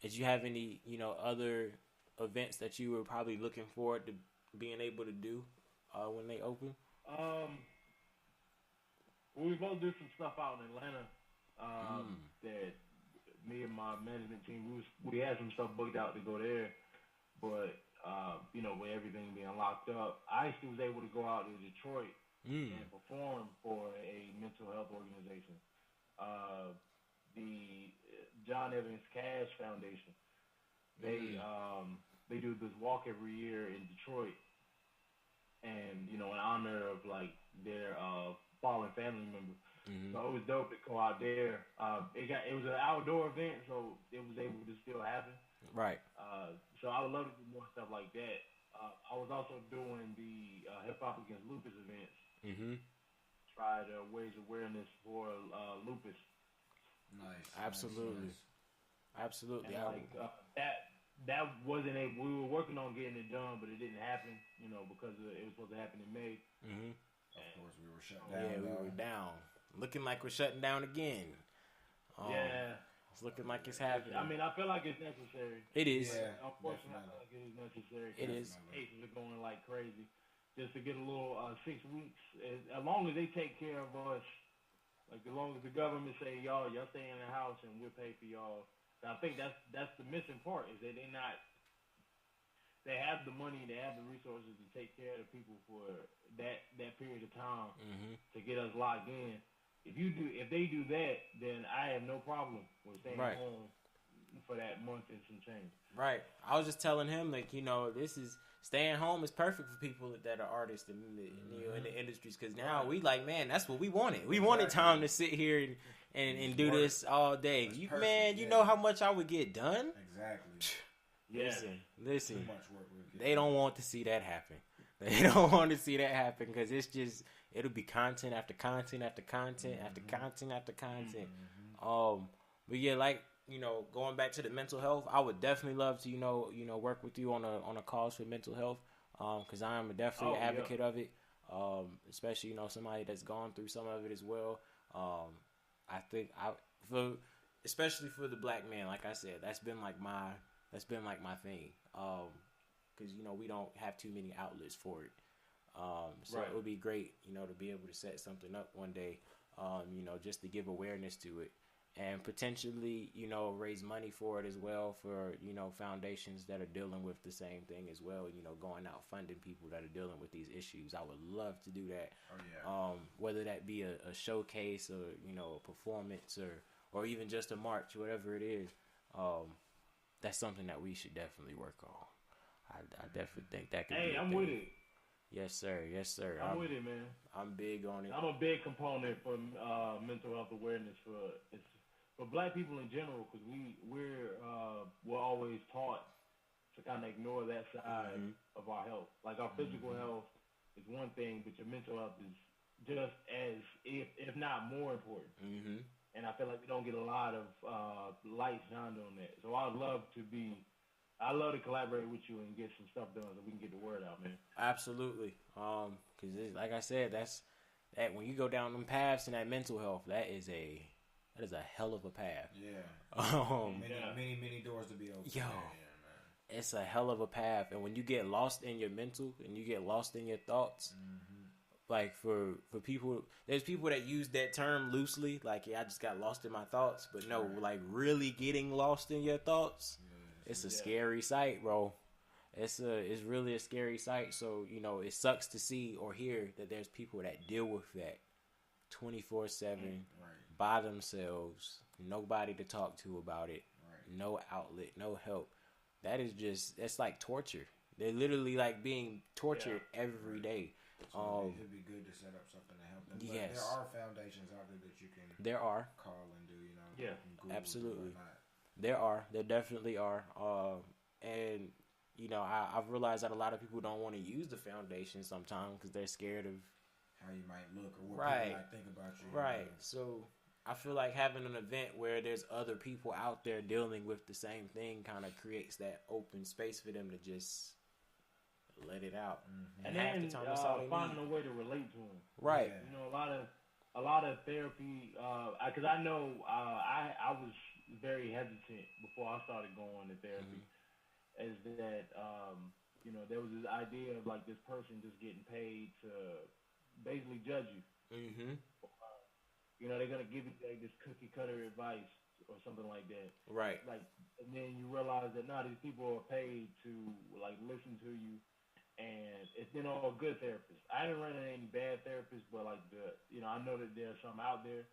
Did you have any other events that you were probably looking forward to being able to do when they open? We both did some stuff out in Atlanta that me and my management team, we had some stuff booked out to go there, but with everything being locked up, I actually was able to go out to Detroit and perform for a mental health organization, the John Evans Cash Foundation. They do this walk every year in Detroit, and in honor of like their fallen family member. So it was dope to go out there. It was an outdoor event, so it was able to still happen. Right. So I would love to do more stuff like that. I was also doing the Hip Hop Against Lupus events. Try to raise awareness for lupus. Nice. Absolutely. Nice. Absolutely. And that wasn't we were working on getting it done, but it didn't happen. Because it was supposed to happen in May. Of course, we were shut down. Yeah, we were down. Looking like we're shutting down again. It's looking like it's happening. I mean, I feel like it's necessary. It is. Yeah, unfortunately, I feel like it is necessary. It is. Cases are going like crazy. Just to get a little 6 weeks, as long as they take care of us, like as long as the government say, y'all stay in the house and we'll pay for y'all. I think that's the missing part is that they have the money, they have the resources to take care of the people for that period of time to get us locked in. If they do that, then I have no problem with staying home for that month and some change. Right. I was just telling him this is staying home is perfect for people that are artists and in the industries because now we man, that's what we wanted. We wanted time to sit here and do this all day. You know how much I would get done. Exactly. Listen. Too much work they don't want to see that happen. They don't want to see that happen because it'll be content after content after content after content after content. But yeah, going back to the mental health, I would definitely love to work with you on a cause for mental health because I am definitely an advocate of it. Especially somebody that's gone through some of it as well. I think especially for the black man, like I said, that's been like my thing. Because we don't have too many outlets for it. So it would be great, to be able to set something up one day, just to give awareness to it and potentially, raise money for it as well for, foundations that are dealing with the same thing as well, going out funding people that are dealing with these issues. I would love to do that. Whether that be a showcase or, a performance or even just a march, whatever it is. That's something that we should definitely work on. I definitely think that could be a I'm thing. with it. Yes, sir. I'm with it, man. I'm big on it. I'm a big component for mental health awareness for black people in general because we're always taught to kind of ignore that side of our health. Like our physical health is one thing, but your mental health is just as, if not more important. And I feel like we don't get a lot of light shined on that. So I'd love to collaborate with you and get some stuff done so we can get the word out, man. Absolutely. Because like I said, that when you go down them paths and that mental health, that is a hell of a path. Yeah. Many doors to be open. Yo, it's a hell of a path. And when you get lost in your mental and you get lost in your thoughts, like for people, there's people that use that term loosely, like I just got lost in my thoughts. But no, like really getting lost in your thoughts, it's a scary sight, bro. It's really a scary sight. So it sucks to see or hear that there's people that deal with that 24/7 by themselves, nobody to talk to about it, no outlet, no help. That's like torture. They're literally like being tortured every day. So it'd be good to set up something to help them. But Yes. there are foundations out there that you can call and do, Absolutely. There definitely are. And I've realized that a lot of people don't want to use the foundation sometimes because they're scared of how you might look or what people might think about you. Right. So I feel like having an event where there's other people out there dealing with the same thing kind of creates that open space for them to just let it out. And then finding a way to relate to them. Right. A lot of therapy. Because I know I was very hesitant before I started going to therapy. Is that there was this idea of like this person just getting paid to basically judge you. They're gonna give you like this cookie cutter advice or something like that. Right. Like, and then you realize that these people are paid to like listen to you, and it's a good therapist. I haven't run into any bad therapists, but like I know that there's some out there,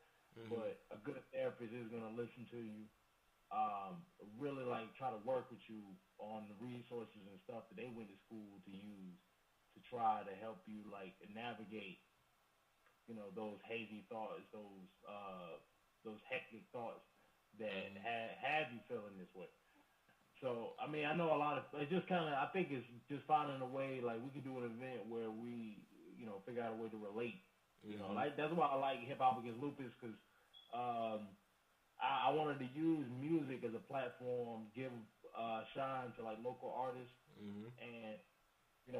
but a good therapist is gonna listen to you. Really like try to work with you on the resources and stuff that they went to school to use to try to help you like navigate, those hazy thoughts, those hectic thoughts that have you feeling this way. So I mean, I know a lot of it's just kind of I think it's just finding a way like we can do an event where we figure out a way to relate. Like that's why I like Hip Hop Against Lupus because. I wanted to use music as a platform, give shine to like local artists, and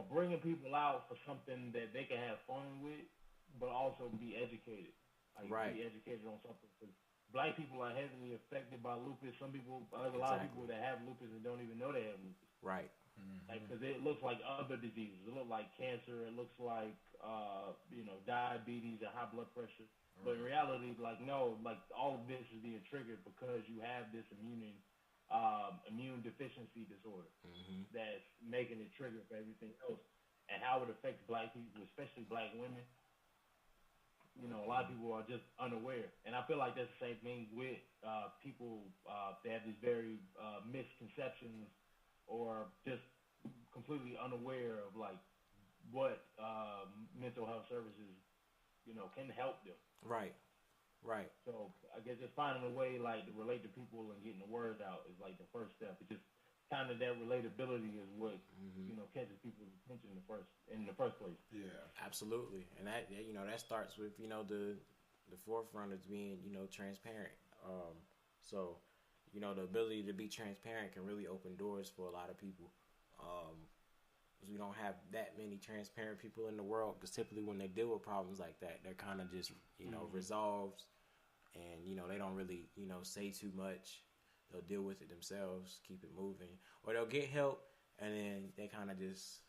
bringing people out for something that they can have fun with, but also be educated. Like be educated on something. Cause Black people are heavily affected by lupus. There's a lot of people that have lupus and don't even know they have lupus. Right. Like because it looks like other diseases. It looks like cancer. It looks like diabetes and high blood pressure. But in reality, like no, like all of this is being triggered because you have this immune deficiency disorder that's making it trigger for everything else. And how it affects Black people, especially Black women. A lot of people are just unaware, and I feel like that's the same thing with people. They have these very misconceptions, or just completely unaware of like what mental health services, can help them. Right. So I guess just finding a way like to relate to people and getting the word out is like the first step. It's just kind of that relatability is what catches people's attention in the first place. Yeah, absolutely, and that that starts with the forefront is being transparent. So the ability to be transparent can really open doors for a lot of people. We don't have that many transparent people in the world because typically when they deal with problems like that, they're kind of just resolved, and they don't really say too much. They'll deal with it themselves, keep it moving, or they'll get help and then they kind of just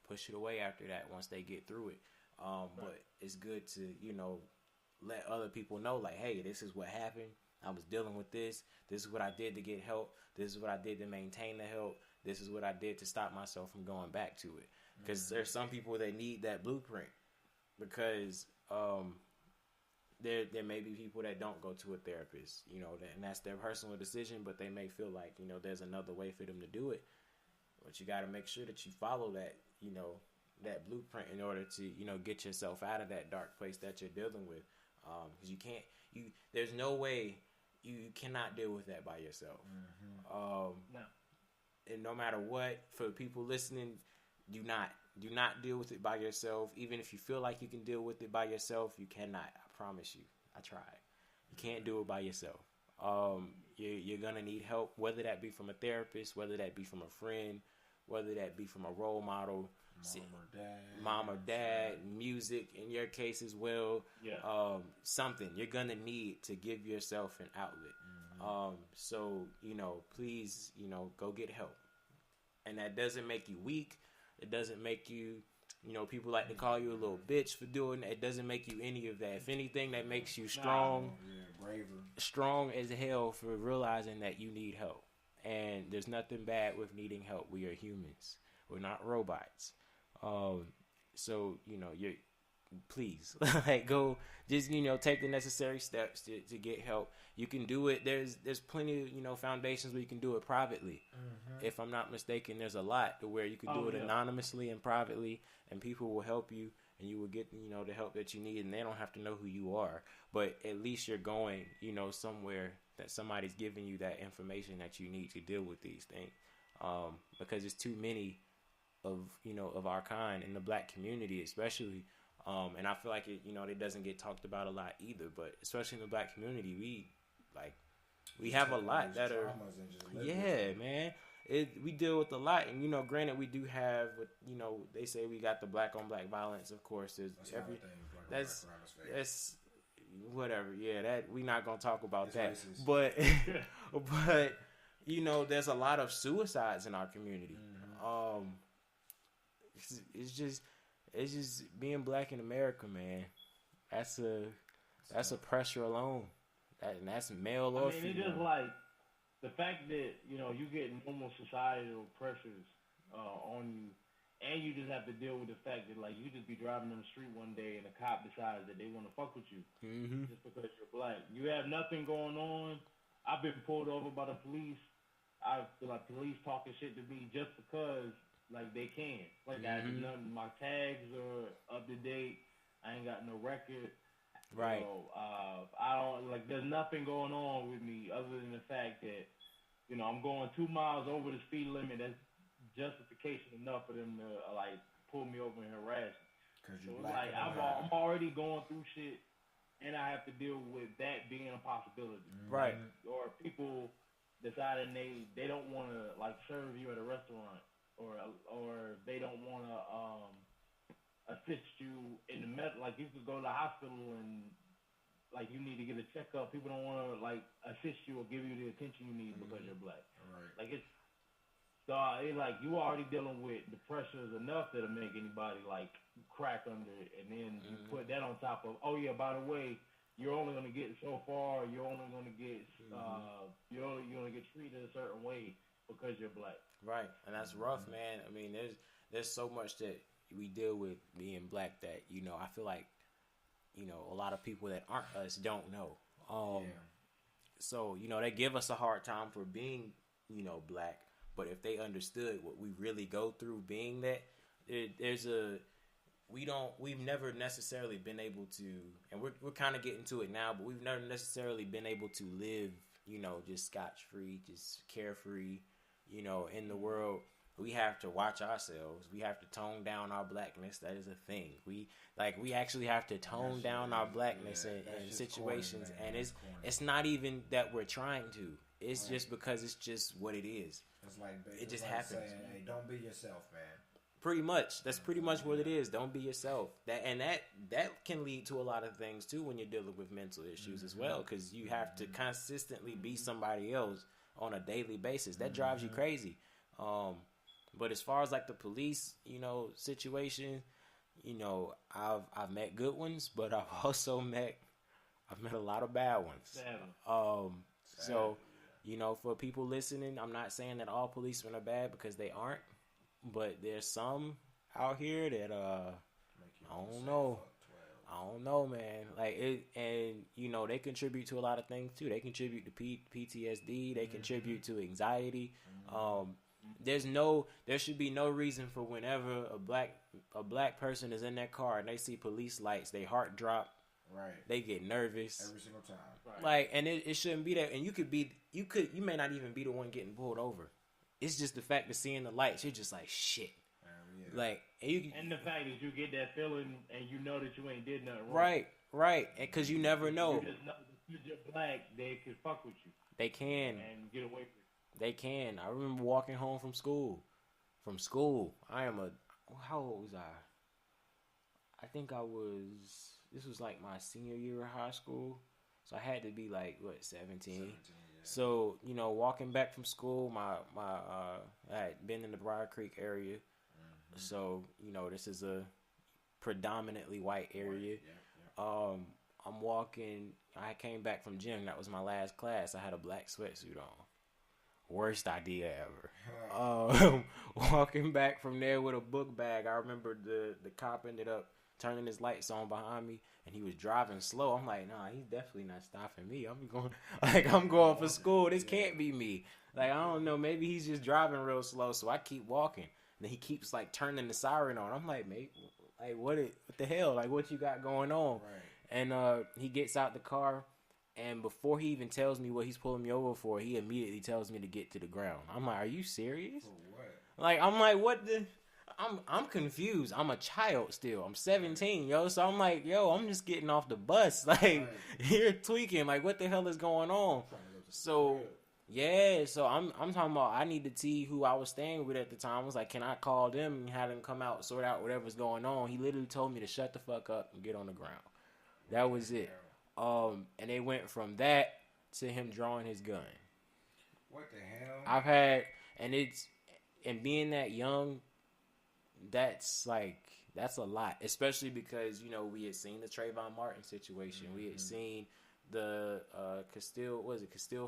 push it away after that once they get through it. But it's good to let other people know like, hey, this is what happened. I was dealing with this. This is what I did to get help. This is what I did to maintain the help. This is what I did to stop myself from going back to it. Because there's some people that need that blueprint. Because there may be people that don't go to a therapist, and that's their personal decision. But they may feel like there's another way for them to do it. But you got to make sure that you follow that that blueprint in order to get yourself out of that dark place that you're dealing with. Because there's no way you cannot deal with that by yourself. No. And no matter what, for people listening, do not deal with it by yourself. Even if you feel like you can deal with it by yourself, you cannot. I promise you. I tried. You can't do it by yourself. You're gonna need help, whether that be from a therapist, whether that be from a friend, whether that be from a role model, mom or dad, music in your case as well. Yeah. Something you're gonna need to give yourself an outlet. So please, go get help. And that doesn't make you weak. It doesn't make you, people like to call you a little bitch for doing that. It doesn't make you any of that. If anything, that makes you strong, braver, strong as hell for realizing that you need help. And there's nothing bad with needing help. We are humans. We're not robots. So, please, like, go, just, take the necessary steps to get help. You can do it. There's plenty of, foundations where you can do it privately. Mm-hmm. If I'm not mistaken, there's a lot to where you can do it anonymously and privately, and people will help you, and you will get, the help that you need, and they don't have to know who you are. But at least you're going, somewhere that somebody's giving you that information that you need to deal with these things. Because it's too many of our kind in the black community, especially. And I feel like it doesn't get talked about a lot either, but especially in the black community, we have a lot that are, man. We deal with a lot, and granted, we do have, they say we got the black on black violence. Of course, that's whatever. Yeah, that we not gonna talk about it's that, racist. but there's a lot of suicides in our community. Mm-hmm. It's just being black in America, man. That's a pressure alone, and that's male or female. It's just like the fact that you get normal societal pressures on you, and you just have to deal with the fact that like you just be driving on the street one day and a cop decides that they want to fuck with you just because you're black. You have nothing going on. I've been pulled over by the police. I feel like police talking shit to me just because. Like they can. Like my tags are up to date. I ain't got no record. Right. I don't like. There's nothing going on with me other than the fact that I'm going 2 miles over the speed limit. That's justification enough for them to like pull me over and harass me. So it's like I'm already going through shit, and I have to deal with that being a possibility. Right. Or people deciding they don't want to like serve you at a restaurant. Or they don't want to assist you in the like you could go to the hospital and like you need to get a checkup. People don't want to like assist you or give you the attention you need because you're black. Right. Like it's like you already dealing with the pressures enough that'll make anybody like crack under it, and then you put that on top of by the way, you're only gonna get so far. You're only gonna get you're gonna get treated a certain way because you're black. Right, and that's rough, man. I mean, there's so much that we deal with being black that I feel like a lot of people that aren't us don't know. So they give us a hard time for being black, but if they understood what we really go through being that, we've never necessarily been able to, and we're kind of getting to it now, but we've never necessarily been able to live just scotch-free, just carefree. In the world, we have to watch ourselves. We have to tone down our blackness. That is a thing. We actually have to tone down our blackness in situations, corny, and it's not even that we're trying to. It's just because it's just what it is. It's like it just happens. Saying, hey, don't be yourself, man. Pretty much. That's pretty much what it is. Don't be yourself. That can lead to a lot of things too when you're dealing with mental issues as well, because you have to consistently be somebody else on a daily basis. That drives you crazy. But as far as like the police, situation, I've met good ones, but I've also met a lot of bad ones. So, for people listening, I'm not saying that all policemen are bad because they aren't, but there's some out here that I don't know, man. Like it, and they contribute to a lot of things too. They contribute to PTSD. They contribute to anxiety. There should be no reason for whenever a black person is in their car and they see police lights, their heart drop. Right. They get nervous every single time. Right. Like, and it shouldn't be that. And you may not even be the one getting pulled over. It's just the fact of seeing the lights. You're just like shit. Yeah. Like, and the fact that you get that feeling and you know that you ain't did nothing wrong. Right. And because you never know. You just know that you're black, they could fuck with you. They can. And get away with you. They can. I remember walking home from school. How old was I? I think this was like my senior year of high school. So I had to be like, 17? Yeah. So, walking back from school, I had been in the Briar Creek area. Mm-hmm. So, this is a predominantly white area. Yeah. I'm walking, I came back from gym. That was my last class. I had a black sweatsuit on. Worst idea ever. Walking back from there with a book bag. I remember the cop ended up turning his lights on behind me, and he was driving slow. I'm like, nah, he's definitely not stopping me. I'm going for school. This can't be me. Like, I don't know. Maybe he's just driving real slow. So I keep walking. And then he keeps like turning the siren on. I'm like, mate, like what the hell? Like, what you got going on? Right. And he gets out the car. And before he even tells me what he's pulling me over for, he immediately tells me to get to the ground. I'm like, are you serious? For what? Like, I'm like, what the? I'm confused. I'm a child still. I'm 17, yo. So I'm like, yo, I'm just getting off the bus. Like, right. You're tweaking. Like, what the hell is going on? So, yeah. So I'm talking about I need to see who I was staying with at the time. I was like, can I call them and have them come out, sort out whatever's going on? He literally told me to shut the fuck up and get on the ground. That was it. And they went from that to him drawing his gun. What the hell? And being that young, that's a lot, especially because, you know, we had seen the Trayvon Martin situation. Mm-hmm. We had seen the Castillo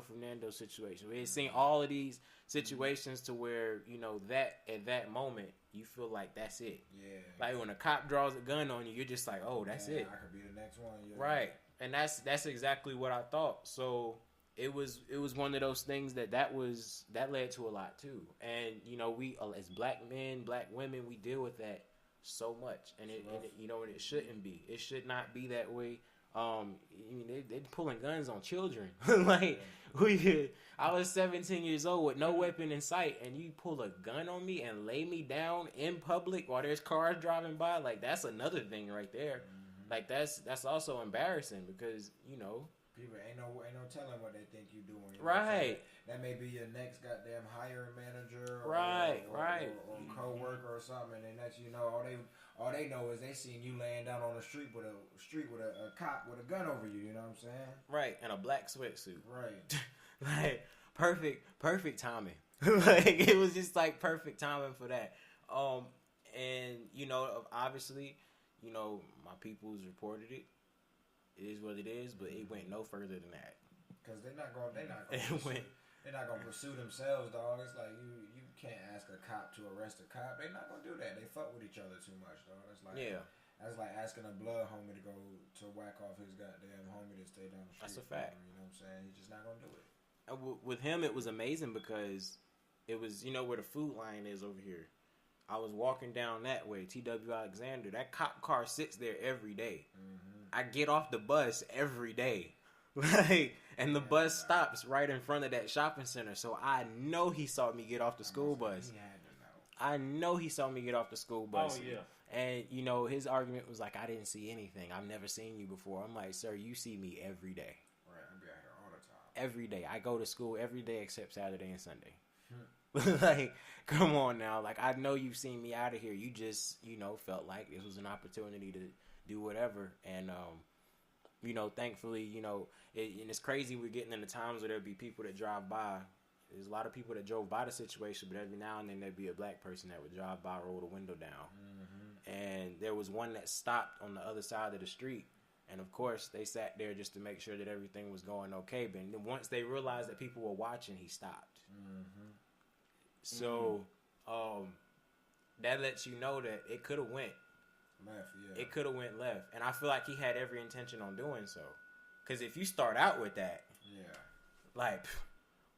Fernando situation. We had seen all of these situations to where, you know, that at that moment you feel like that's it. Yeah. Like when a cop draws a gun on you, you're just like, oh, that's it. I could be the next one. Yeah. Right. And that's exactly what I thought. So it was one of those things that led to a lot too. And, you know, we as black men, black women, we deal with that so much, and it you know, and it shouldn't be. It should not be that way. I mean, they're pulling guns on children. Like, I was 17 years old with no weapon in sight, and you pull a gun on me and lay me down in public while there's cars driving by. Like, that's another thing right there. Mm-hmm. Like, that's also embarrassing because, you know, people ain't no telling what they think you doing. You know right. That may be your next goddamn hiring manager, right, or co-worker or something, and that's, you know, all they know is they seen you laying down on the street with a cop with a gun over you. You know what I'm saying? Right, and a black sweatsuit. Right. Like perfect timing. Like, it was just like perfect timing for that. And, you know, obviously, you know, my people's reported it. It is what it is, but it went no further than that. Because they're not gonna pursue themselves, dog. It's like you can't ask a cop to arrest a cop. They're not gonna do that. They fuck with each other too much, dog. It's like, yeah, that's like asking a blood homie to go to whack off his goddamn homie that stay down the street. That's a fact. You know what I'm saying? He's just not gonna do it. And with him, it was amazing because it was, you know, where the food line is over here. I was walking down that way, TW Alexander. That cop car sits there every day. Mm-hmm. I get off the bus every day. Like, and the bus stops right in front of that shopping center. So I know he saw me get off the school bus. I know he saw me get off the school bus. Oh, yeah. And, you know, his argument was like, I didn't see anything. I've never seen you before. I'm like, sir, you see me every day. Right, I be out here all the time. Every day. I go to school every day except Saturday and Sunday. Like, come on now. Like, I know you've seen me out of here. You just, you know, felt like this was an opportunity to do whatever. And, you know, thankfully, you know, and it's crazy we're getting into times where there'll be people that drive by. There's a lot of people that drove by the situation, but every now and then there'd be a black person that would drive by, roll the window down. Mm-hmm. And there was one that stopped on the other side of the street. And, of course, they sat there just to make sure that everything was going okay. But then once they realized that people were watching, he stopped. Mm-hmm. So, that lets you know that it could have went left. Yeah. It could have went left. And I feel like he had every intention on doing so. Because if you start out with that, yeah, like,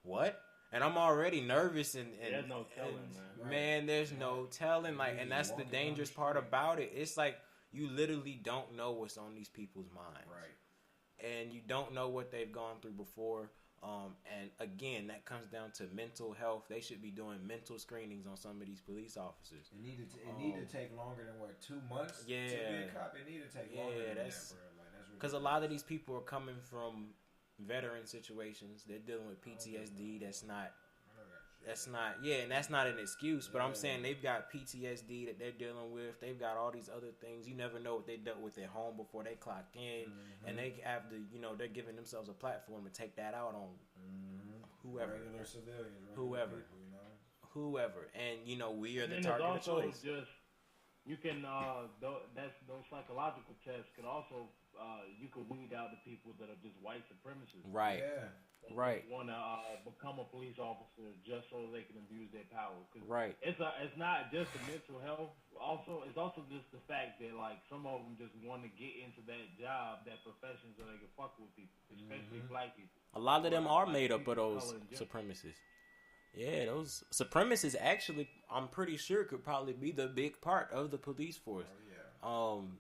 what? And I'm already nervous and there's no telling, man. Man, there's no telling. Like, and that's the dangerous part about it. It's like you literally don't know what's on these people's minds. Right. And you don't know what they've gone through before. And again, that comes down to mental health. They should be doing mental screenings on some of these police officers. It need to take longer than 2 months. Yeah. To be a cop, it need to take longer than that, bro. Because a lot of these people are coming from veteran situations. They're dealing with PTSD. That's not, and that's not an excuse. But I'm saying they've got PTSD that they're dealing with. They've got all these other things. You never know what they dealt with at home before they clocked in. Mm-hmm. And they have to, you know, they're giving themselves a platform to take that out on whoever. Regular civilians. Whoever. People, you know? Whoever. And, you know, we are the and target of choice. Just, you can, those psychological tests can also you could weed out the people that are just white supremacists. Right. Yeah. Right. Want to become a police officer just so they can abuse their power. Right. It's not just the mental health. It's also just the fact that like some of them just want to get into that job, that profession, so they can fuck with people, especially black people. A lot of them are made up of those supremacists. Yeah, those supremacists actually, I'm pretty sure, could probably be the big part of the police force. Oh, yeah.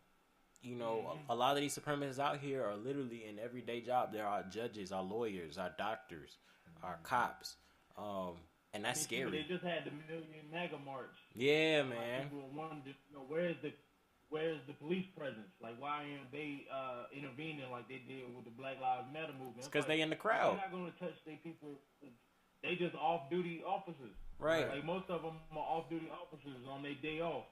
You know, a lot of these supremacists out here are literally in everyday job. There are judges, our lawyers, our doctors, our cops, and that's scary. They just had the Million MAGA March. Yeah, man. People wondered, where's the police presence? Like, why aren't they intervening like they did with the Black Lives Matter movement? It's because they in the crowd. They're not going to touch their people. They just off-duty officers. Right. Like, most of them are off-duty officers on their day off.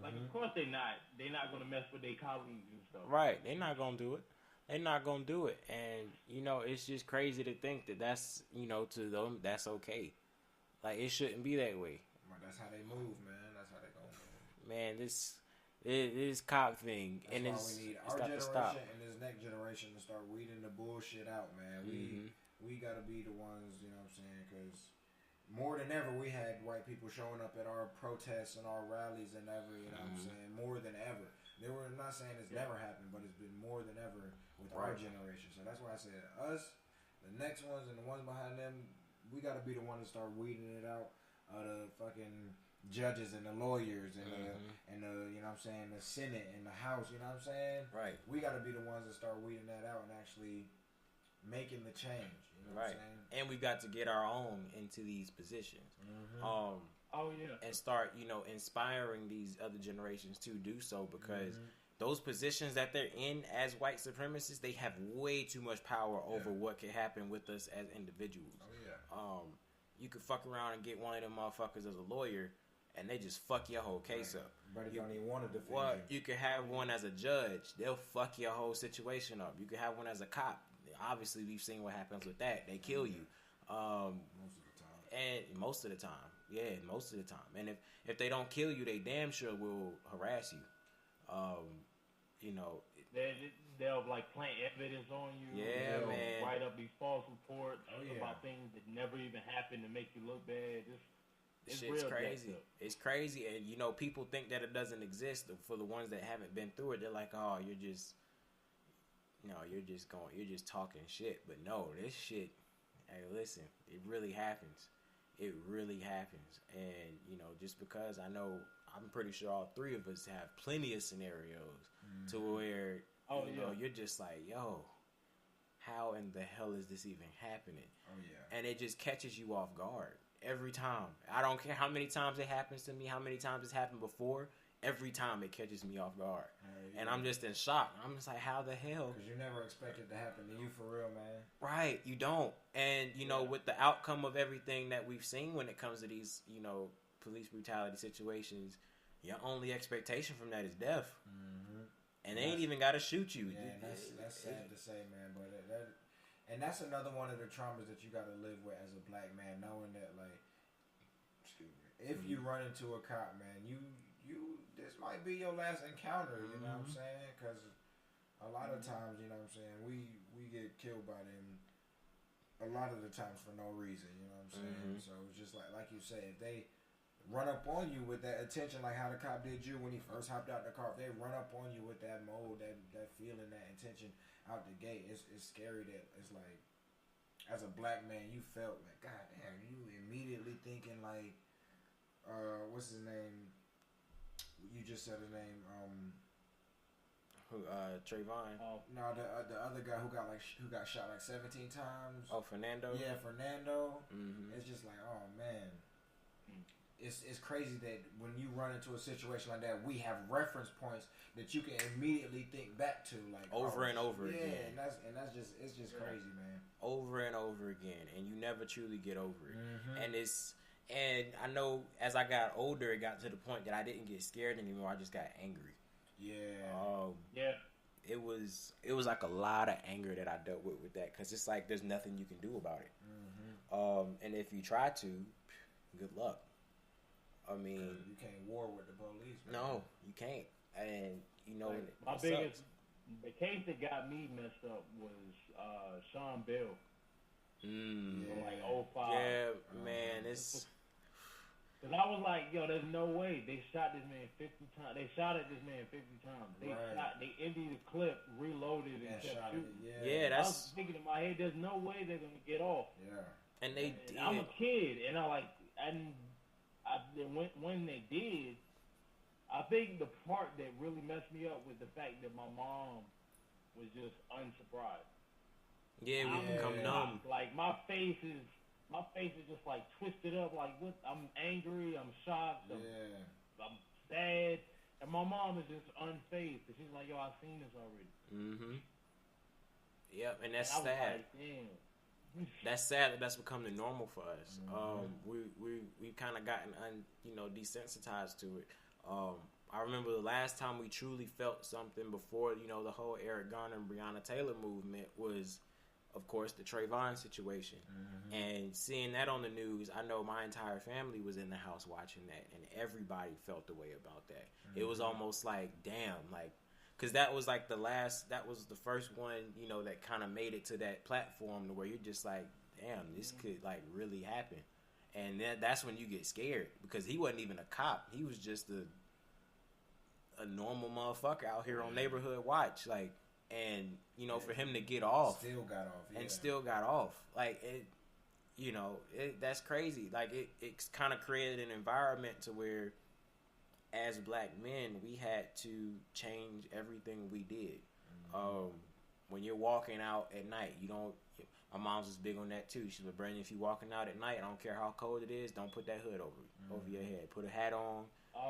Like, of course they're not. They're not going to mess with their colleagues and stuff. Right. They're not going to do it. They're not going to do it. And, you know, it's just crazy to think that that's, you know, to them, that's okay. Like, it shouldn't be that way. That's how they move, man. That's how they gonna move. Man, this cop thing. That's and why it's, we need it's our got to generation stop. and this next generation to start weeding the bullshit out, man. We got to be the ones, you know what I'm saying, because more than ever, we had white people showing up at our protests and our rallies and ever, you know what I'm saying, more than ever. They were not saying it's never happened, but it's been more than ever with our generation. So that's why I said us, the next ones and the ones behind them, we got to be the ones to start weeding it out. The fucking judges and the lawyers and the you know what I'm saying, the Senate and the House, you know what I'm saying? Right. We got to be the ones that start weeding that out and actually making the change. You know what I'm saying? And we got to get our own into these positions. And start, you know, inspiring these other generations to do so, because those positions that they're in as white supremacists, they have way too much power over what can happen with us as individuals. You could fuck around and get one of them motherfuckers as a lawyer, and they just fuck your whole case up. But you don't even want to defend you could have one as a judge. They'll fuck your whole situation up. You could have one as a cop. Obviously, we've seen what happens with that. They kill you. most of the time. And most of the time. Yeah, most of the time. And if they don't kill you, they damn sure will harass you. You know. They'll like plant evidence on you. Yeah, they'll man. Write up these false reports about things that never even happened to make you look bad. It's shit's real crazy. It's crazy, and you know, people think that it doesn't exist. For the ones that haven't been through it, they're like, "Oh, you're just talking shit." But no, this shit. Hey, listen, it really happens. It really happens, and you know, just because I'm pretty sure all three of us have plenty of scenarios to where you're just like, yo, how in the hell is this even happening? Oh yeah. And it just catches you off guard every time. I don't care how many times it happens to me, how many times it's happened before. Every time it catches me off guard, and I'm just in shock. I'm just like, how the hell? Because you never expect it to happen to you for real, man. Right, you don't. And you know, with the outcome of everything that we've seen when it comes to these, you know, police brutality situations, your only expectation from that is death. And they ain't even got to shoot you. Yeah, that's sad to say, man. But and that's another one of the traumas that you got to live with as a black man, knowing that, like, excuse me, if you run into a cop, man, you this might be your last encounter. You know what I'm saying? Because a lot of times, you know what I'm saying, we get killed by them. A lot of the times for no reason. You know what I'm saying? So it's just like you say, if they run up on you with that attention, like how the cop did you when he first hopped out the car. If they run up on you with that mode, that feeling, that intention out the gate, it's scary. That it's like, as a black man, you felt like, God damn, you immediately thinking like, what's his name? You just said his name. Trayvon. No, the other guy who got shot like 17 times. Oh, Fernando. Yeah, Fernando. It's just like, oh man. It's crazy that when you run into a situation like that, we have reference points that you can immediately think back to, like over and over again. Yeah, and that's just crazy, man. Over and over again, and you never truly get over it. And I know as I got older, it got to the point that I didn't get scared anymore. I just got angry. Yeah. It was like a lot of anger that I dealt with that, because it's like there's nothing you can do about it. And if you try to, good luck. I mean, you can't war with the police, man. No, you can't. And you know, like, the case that got me messed up was Sean Bell. From like 05. Yeah, man, it's. Cause I was like, yo, there's no way they shot this man 50 times. They shot at this man 50 times. They emptied the clip, reloaded, and kept shooting. Yeah, I was thinking in my head, there's no way they're gonna get off. Yeah. And they did. I'm a kid, and when they did, I think the part that really messed me up was the fact that my mom was just unsurprised. Yeah, we become numb. Like my face is just like twisted up. Like what? I'm angry. I'm shocked. I'm sad. And my mom is just unfazed. She's like, "Yo, I've seen this already." Mm-hmm. Yep, and that's sad. Like, damn. That's sad that that's become the normal for us. We've kind of gotten desensitized to it. I remember the last time we truly felt something before the whole Eric Garner and Breonna Taylor movement was, of course, the Trayvon situation. And seeing that on the news, I know my entire family was in the house watching that, and everybody felt the way about that. It was almost like, damn, like, because that was like that was the first one, that kind of made it to that platform to where you're just like, damn, this could like really happen. And that's when you get scared, because he wasn't even a cop. He was just a normal motherfucker out here on Neighborhood Watch, like, and for him to get off, still got off, like it, that's crazy. Like it's kind of created an environment to where, as black men, we had to change everything we did. When you're walking out at night, you don't. My mom's was big on that too. She's like, Brandon, if you're walking out at night, I don't care how cold it is, don't put that hood over your head. Put a hat on,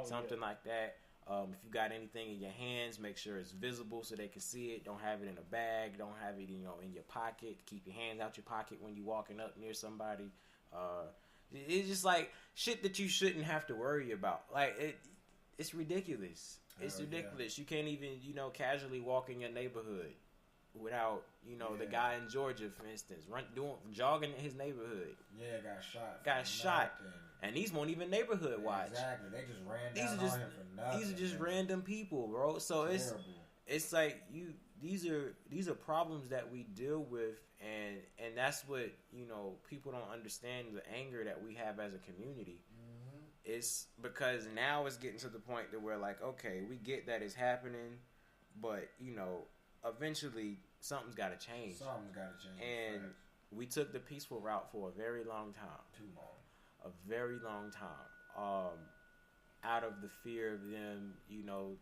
something like that. If you got anything in your hands, make sure it's visible so they can see it. Don't have it in a bag. Don't have it, in your pocket. Keep your hands out your pocket when you're walking up near somebody. It's just like shit that you shouldn't have to worry about. Like it's ridiculous. It's ridiculous. You can't even, casually walk in your neighborhood without, the guy in Georgia, for instance, jogging in his neighborhood. Yeah, got shot. And these weren't even neighborhood watch. Exactly. They just ran down on him for nothing. These are just random people, bro. So it's like these are problems that we deal with, and that's what, people don't understand, the anger that we have as a community. It's because now it's getting to the point that we're like, okay, we get that it's happening, but eventually something's got to change. And we took the peaceful route for a very long time. Too long. A very long time. Out of the fear of them,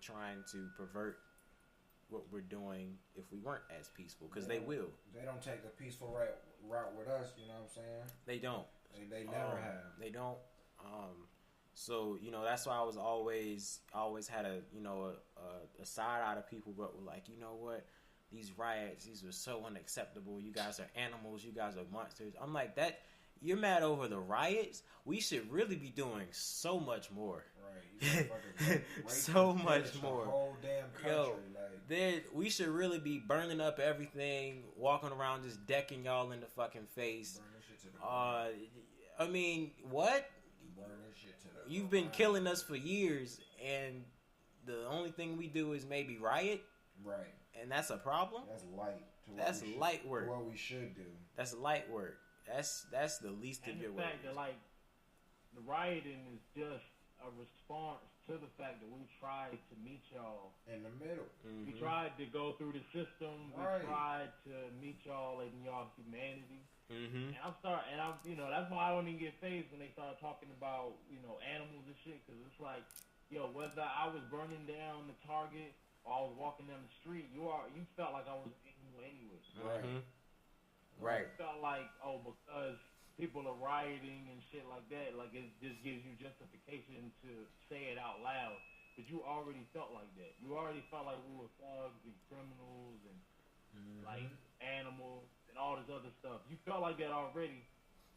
trying to pervert what we're doing if we weren't as peaceful, because they will. They don't take the peaceful route with us, you know what I'm saying? They don't. They never have. They don't. So that's why I was always had a side eye of people, but were like, you know what, these riots, these are so unacceptable. You guys are animals. You guys are monsters. I'm like, that. You're mad over the riots? We should really be doing so much more. Right. So much more. The whole damn country. We should really be burning up everything, walking around just decking y'all in the fucking face. Burn this shit to the ground. I mean, what? Burn this shit to the You've been killing us for years, and the only thing we do is maybe riot? Right. And that's a problem? That's light. That's light work. What we should do. That's light work. That's the least of your work. And the fact that, like, the rioting is just a response to the fact that we tried to meet y'all in the middle. We tried to go through the system. Right. We tried to meet y'all in y'all humanity. And that's why I don't even get fazed when they start talking about, animals and shit, because it's like, whether I was burning down the Target or I was walking down the street, you felt like I was an animal anyway. Right. Right. It felt like, because people are rioting and shit like that, like it just gives you justification to say it out loud. But you already felt like that. You already felt like we were thugs and criminals and like animals and all this other stuff. You felt like that already,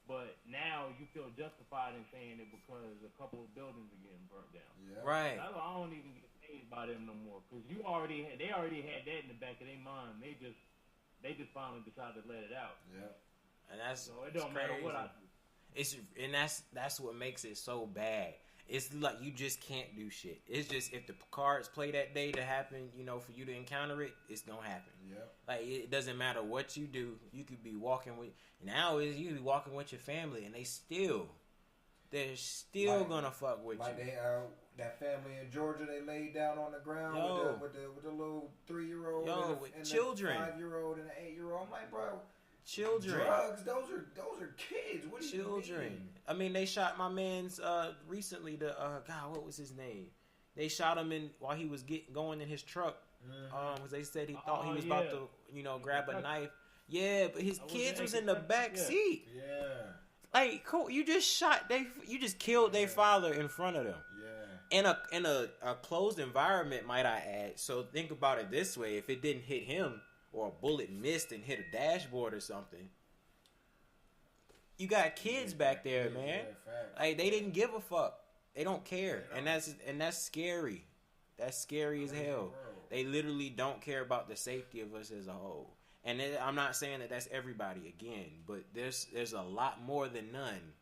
but now you feel justified in saying it because a couple of buildings are getting burnt down. Yeah. Right. That's why I don't even get paid by them no more, because they already had that in the back of their mind. They just finally decided to let it out. Yeah. And that's so it don't matter what I do. That's what makes it so bad. It's like you just can't do shit. It's just if the cards play that day to happen, you know, for you to encounter it, it's gonna happen. Yep. Like it doesn't matter what you do. You could be walking with now is you be walking with your family, and they're still gonna fuck with like you. They that family in Georgia, they laid down on the ground with the little 3-year-old, and children, 5-year-old and an 8-year-old. I'm like, bro. Children, drugs. Those are kids. What do you mean? I mean, they shot my man's recently. God, what was his name? They shot him while he was going in his truck. Because they said he thought he was about to, you know, grab a knife. Yeah, but his kids was in the back seat. Yeah. Like, cool. You just killed their father in front of them. Yeah. In a closed environment, might I add. So think about it this way: if it didn't hit him, or a bullet missed and hit a dashboard or something, you got kids back there, man. Like they didn't give a fuck. They don't care, and that's scary. That's scary as hell. They literally don't care about the safety of us as a whole. And I'm not saying that that's everybody again, but there's a lot more than none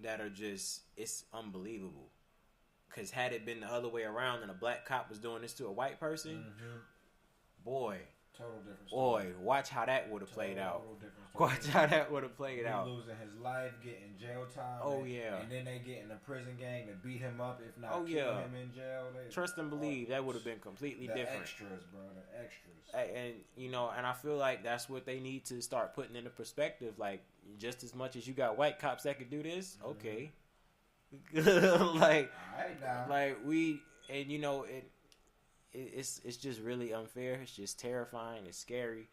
that are just, it's unbelievable. Because had it been the other way around and a black cop was doing this to a white person, boy. Total different story. Boy, watch how that would have played out. Watch how that would have played out. Losing his life, getting jail time. Oh, yeah. And then they get in a prison gang to beat him up, if not kill him in jail. Trust and believe, that would have been completely different. Extras, bro. The extras. And, you know, and I feel like that's what they need to start putting into perspective. Like, just as much as you got white cops that could do this, okay. Like, and, you know, it's just really unfair. It's just terrifying. It's scary.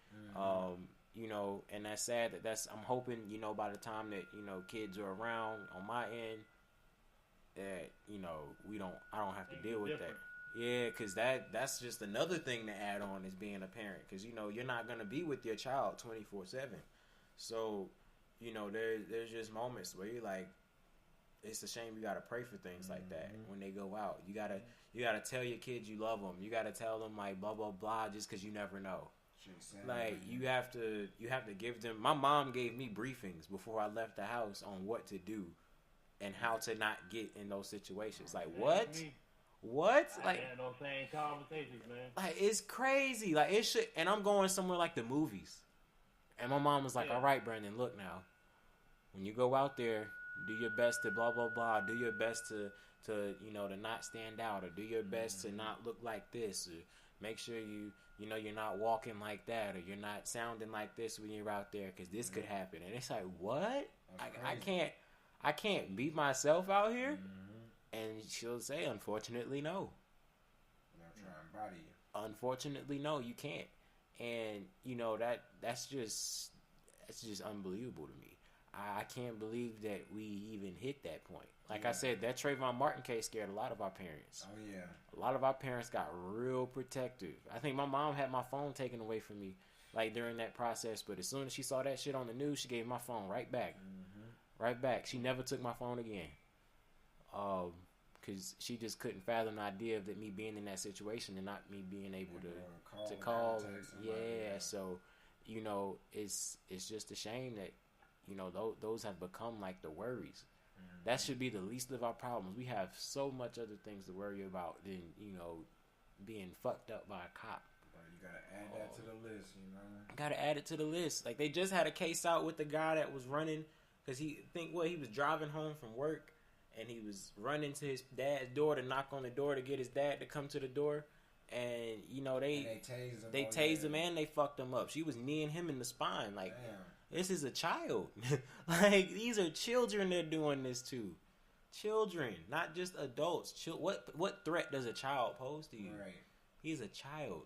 You know, and that's sad I'm hoping, you know, by the time that, you know, kids are around on my end, that, you know, I don't have to deal with that. Yeah, because that's just another thing to add on is being a parent. Because, you know, you're not going to be with your child 24/7. So, you know, there's just moments where you're like, it's a shame you got to pray for things like that when they go out. You gotta tell your kids you love them. You got to tell them, like, blah, blah, blah, just because you never know. Like, you have to give them. My mom gave me briefings before I left the house on what to do and how to not get in those situations. Like, what? Like, I had those same conversations, man. Like, it's crazy. Like, it should. And I'm going somewhere like the movies. And my mom was like, all right, Brandon, look now. When you go out there, do your best to blah, blah, blah. Do your best to you know, to not stand out, or do your best to not look like this, or make sure you know, you're not walking like that, or you're not sounding like this when you're out there, because this could happen. And it's like, what? I can't beat myself out here? And she'll say, unfortunately, no. I'm trying to body you. Unfortunately, no, you can't. And, you know, that's just unbelievable to me. I can't believe that we even hit that point. Like I said, that Trayvon Martin case scared a lot of our parents. Oh, yeah. A lot of our parents got real protective. I think my mom had my phone taken away from me, like, during that process. But as soon as she saw that shit on the news, she gave my phone right back. Right back. She never took my phone again. Because she just couldn't fathom the idea of me being in that situation and not me being able to call. Yeah, so, you know, it's just a shame that, you know, those have become like the worries. That should be the least of our problems. We have so much other things to worry about than, you know, being fucked up by a cop. But you gotta add that to the list, you know. Gotta add it to the list. Like, they just had a case out with the guy that was running because he was driving home from work and he was running to his dad's door to knock on the door to get his dad to come to the door. And, you know, they tased him and they fucked him up. She was kneeing him in the spine. Like, this is a child. Like, these are children they're doing this to. Children, not just adults. What threat does a child pose to you? Right. He's a child.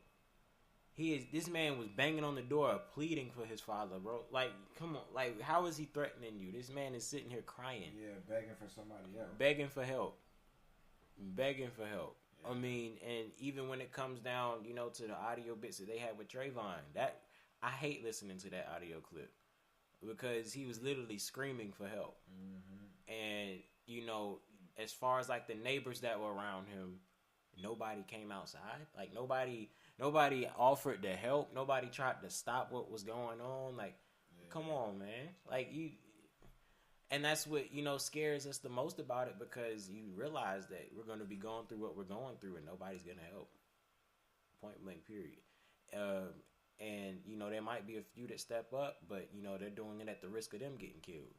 This man was banging on the door, pleading for his father, bro. Like, come on. Like, how is he threatening you? This man is sitting here crying. Yeah, begging for somebody else. Begging for help. Yeah. I mean, and even when it comes down, you know, to the audio bits that they had with Trayvon, I hate listening to that audio clip because he was literally screaming for help. And, you know, as far as like the neighbors that were around him, nobody came outside. Like, nobody offered to help. Nobody tried to stop what was going on. Like, come on, man. Like, And that's what, you know, scares us the most about it, because you realize that we're going to be going through what we're going through and nobody's going to help. Point blank, period. And, you know, there might be a few that step up, but, you know, they're doing it at the risk of them getting killed.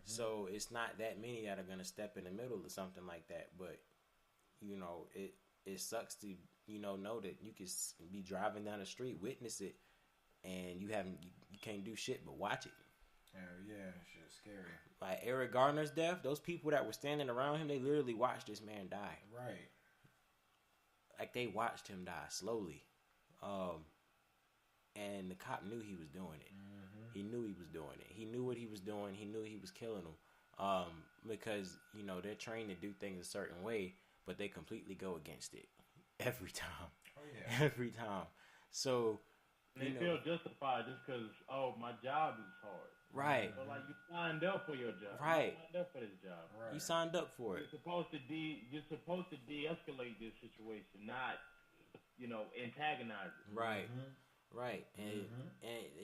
So it's not that many that are going to step in the middle or something like that. But, you know, it sucks to, you know that you can be driving down the street, witness it, and you can't do shit but watch it. Hell yeah, shit's scary. Like Eric Garner's death, those people that were standing around him, they literally watched this man die. Right. Like, they watched him die slowly. And the cop knew he was doing it. He knew he was doing it. He knew what he was doing. He knew he was killing them. Because, you know, they're trained to do things a certain way, but they completely go against it. Every time. Oh, yeah. Every time. So, they feel justified just because, my job is hard. Right. So, like, you signed up for your job. Right. You signed up for this job. Right. You signed up for it. You're supposed to de-escalate this situation, not, you know, antagonize it. Right. Right. And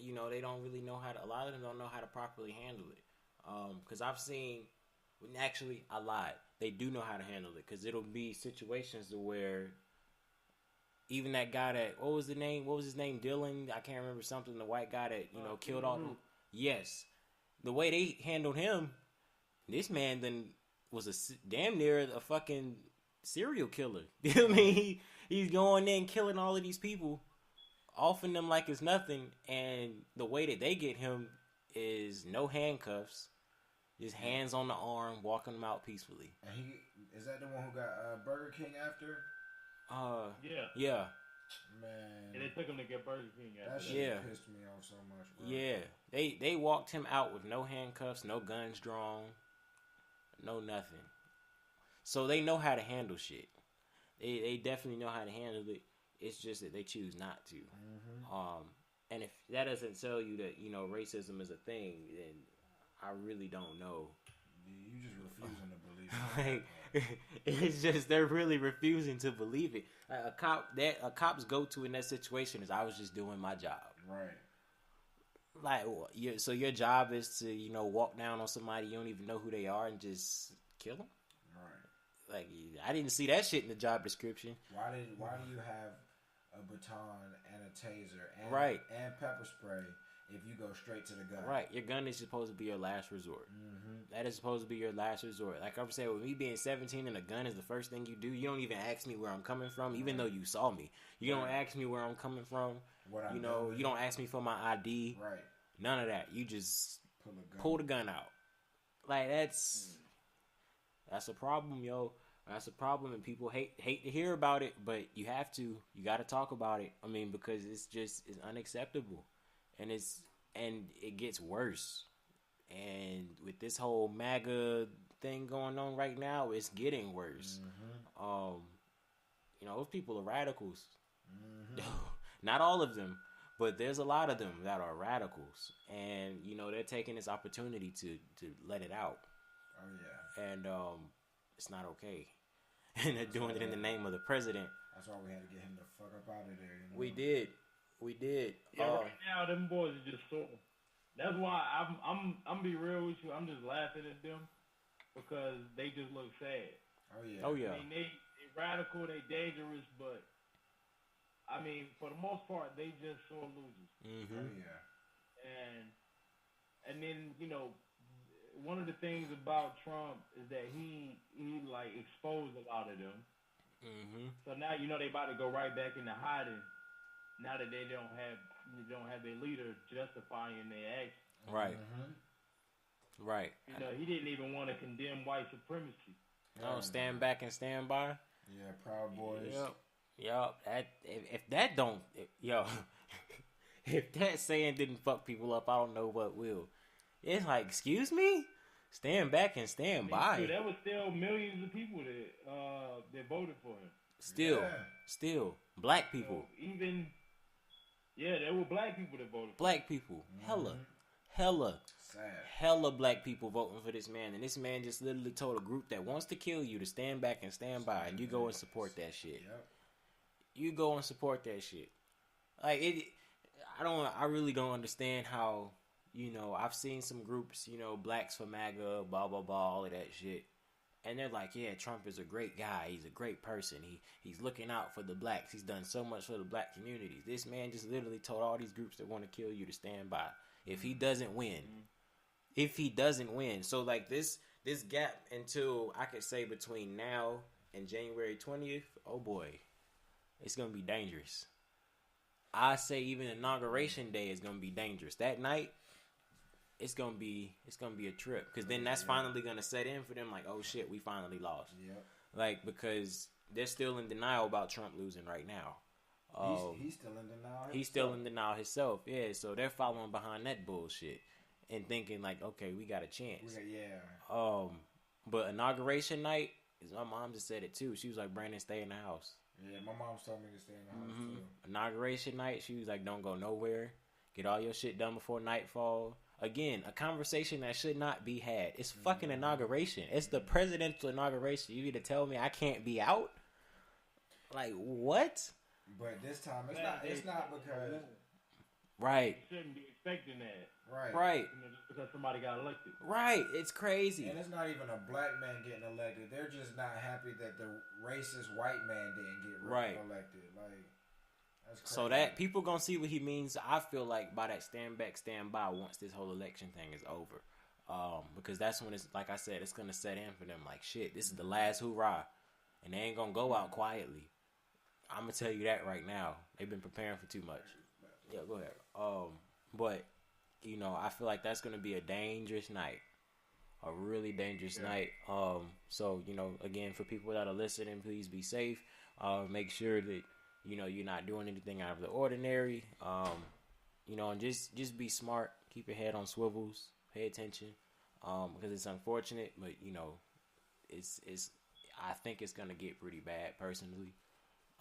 you know, they don't really know how to, a lot of them don't know how to properly handle it. Because I've seen, actually, I lied. They do know how to handle it, because it'll be situations where even that guy that, what was his name, Dylan? I can't remember something, the white guy that, you know, killed all them. Yes. The way they handled him, this man then was damn near a fucking serial killer. You know what I mean? He's going in killing all of these people, offing them like it's nothing, and the way that they get him is no handcuffs, just hands on the arm, walking them out peacefully. And is that the one who got Burger King after? Yeah. Man. And they took him to get Burger King after. That shit pissed me off so much, bro. Yeah. They walked him out with no handcuffs, no guns drawn, no nothing. So they know how to handle shit. They definitely know how to handle it. It's just that they choose not to. And if that doesn't tell you that, you know, racism is a thing, then I really don't know. You just refusing to believe it. It's just they're really refusing to believe it. Like a cop's go-to in that situation is, I was just doing my job. Right. Like, so your job is to, you know, walk down on somebody you don't even know who they are and just kill them? Right. Like, I didn't see that shit in the job description. Why do you have a baton and a taser and pepper spray if you go straight to the gun? Right. Your gun is supposed to be your last resort. That is supposed to be your last resort. Like I'm saying, with me being 17 and a gun is the first thing you do, you don't even ask me where I'm coming from, even though you saw me. You don't ask me where I'm coming from. You know, you don't ask me for my ID. Right. None of that. You just pull the gun out. Like, that's a problem, yo. That's a problem, and people hate to hear about it, but you have to. You got to talk about it. I mean, because it's unacceptable, and it gets worse. And with this whole MAGA thing going on right now, it's getting worse. You know, those people are radicals. Not all of them, but there's a lot of them that are radicals, and you know, they're taking this opportunity to let it out. Oh yeah. And it's not okay. And they're doing it in the name of the president. That's why we had to get him the fuck up out of there. You know? We did. Yeah, right now them boys are just so. That's why I'm be real with you. I'm just laughing at them because they just look sad. Oh yeah. I mean, they radical, they dangerous, but I mean, for the most part, they just sore losers. Oh yeah. And then, you know, one of the things about Trump is that he like exposed a lot of them. So now, you know, they about to go right back into hiding. Now that they don't have their leader justifying their actions. Right. Right. You know, he didn't even want to condemn white supremacy. No, stand back and stand by. Yeah, Proud Boys. Yep. If that saying didn't fuck people up, I don't know what will. It's like, excuse me? Stand back and stand by. Dude, that was still millions of people that voted for him. Still. Black people. So there were black people that voted for him. Black people. Hella. Sad. Hella black people voting for this man. And this man just literally told a group that wants to kill you to stand back and stand by. And you go and support that shit. Yep. You go and support that shit. Like, I really don't understand how you know, I've seen some groups, you know, Blacks for MAGA, blah, blah, blah, all of that shit. And they're like, yeah, Trump is a great guy. He's a great person. He's looking out for the blacks. He's done so much for the black communities. This man just literally told all these groups that want to kill you to stand by. If he doesn't win. If he doesn't win. So, like, this gap until, I could say, between now and January 20th, oh boy, it's going to be dangerous. I say even Inauguration Day is going to be dangerous. That night, it's gonna be a trip, because then that's finally gonna set in for them. Like, oh shit, we finally lost. Yep. Like, because they're still in denial about Trump losing right now. He's still in denial. He's still in denial himself. Yeah, so they're following behind that bullshit and thinking like, okay, we got a chance. Yeah. But Inauguration night, my mom just said it too. She was like, Brandon, stay in the house. Yeah, my mom told me to stay in the house too. Inauguration night, she was like, don't go nowhere. Get all your shit done before nightfall. Again, a conversation that should not be had. It's fucking inauguration. It's the presidential inauguration. You need to tell me I can't be out? Like, what? But this time, it's not because... Right. You shouldn't be expecting that. Right. You know, just because somebody got elected. Right. It's crazy. And it's not even a black man getting elected. They're just not happy that the racist white man didn't get elected. Like... So that people gonna see what he means. I feel like by that stand back, stand by once this whole election thing is over, because that's when it's like I said, it's gonna set in for them. Like shit, this is the last hoorah, and they ain't gonna go out quietly. I'm gonna tell you that right now. They've been preparing for too much. Yeah, go ahead. But you know, I feel like that's gonna be a dangerous night, a really dangerous night. So you know, again, for people that are listening, please be safe. Make sure that. You know, you're not doing anything out of the ordinary. You know, and just be smart. Keep your head on swivels. Pay attention. Because it's unfortunate, but you know, it's. I think it's gonna get pretty bad, personally.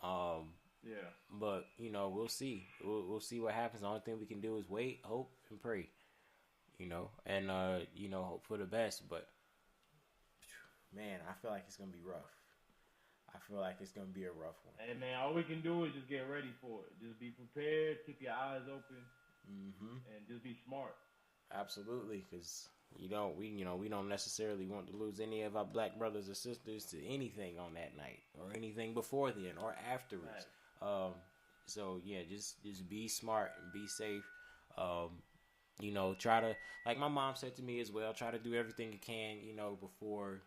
Yeah. But you know, we'll see. We'll see what happens. The only thing we can do is wait, hope, and pray. You know, and you know, hope for the best. But man, I feel like it's gonna be rough. I feel like it's going to be a rough one. Hey, man, all we can do is just get ready for it. Just be prepared, keep your eyes open, and just be smart. Absolutely, because we don't necessarily want to lose any of our black brothers or sisters to anything on that night or anything before then or afterwards. Right. So, yeah, just be smart and be safe. You know, try to, like my mom said to me as well, try to do everything you can, you know, before,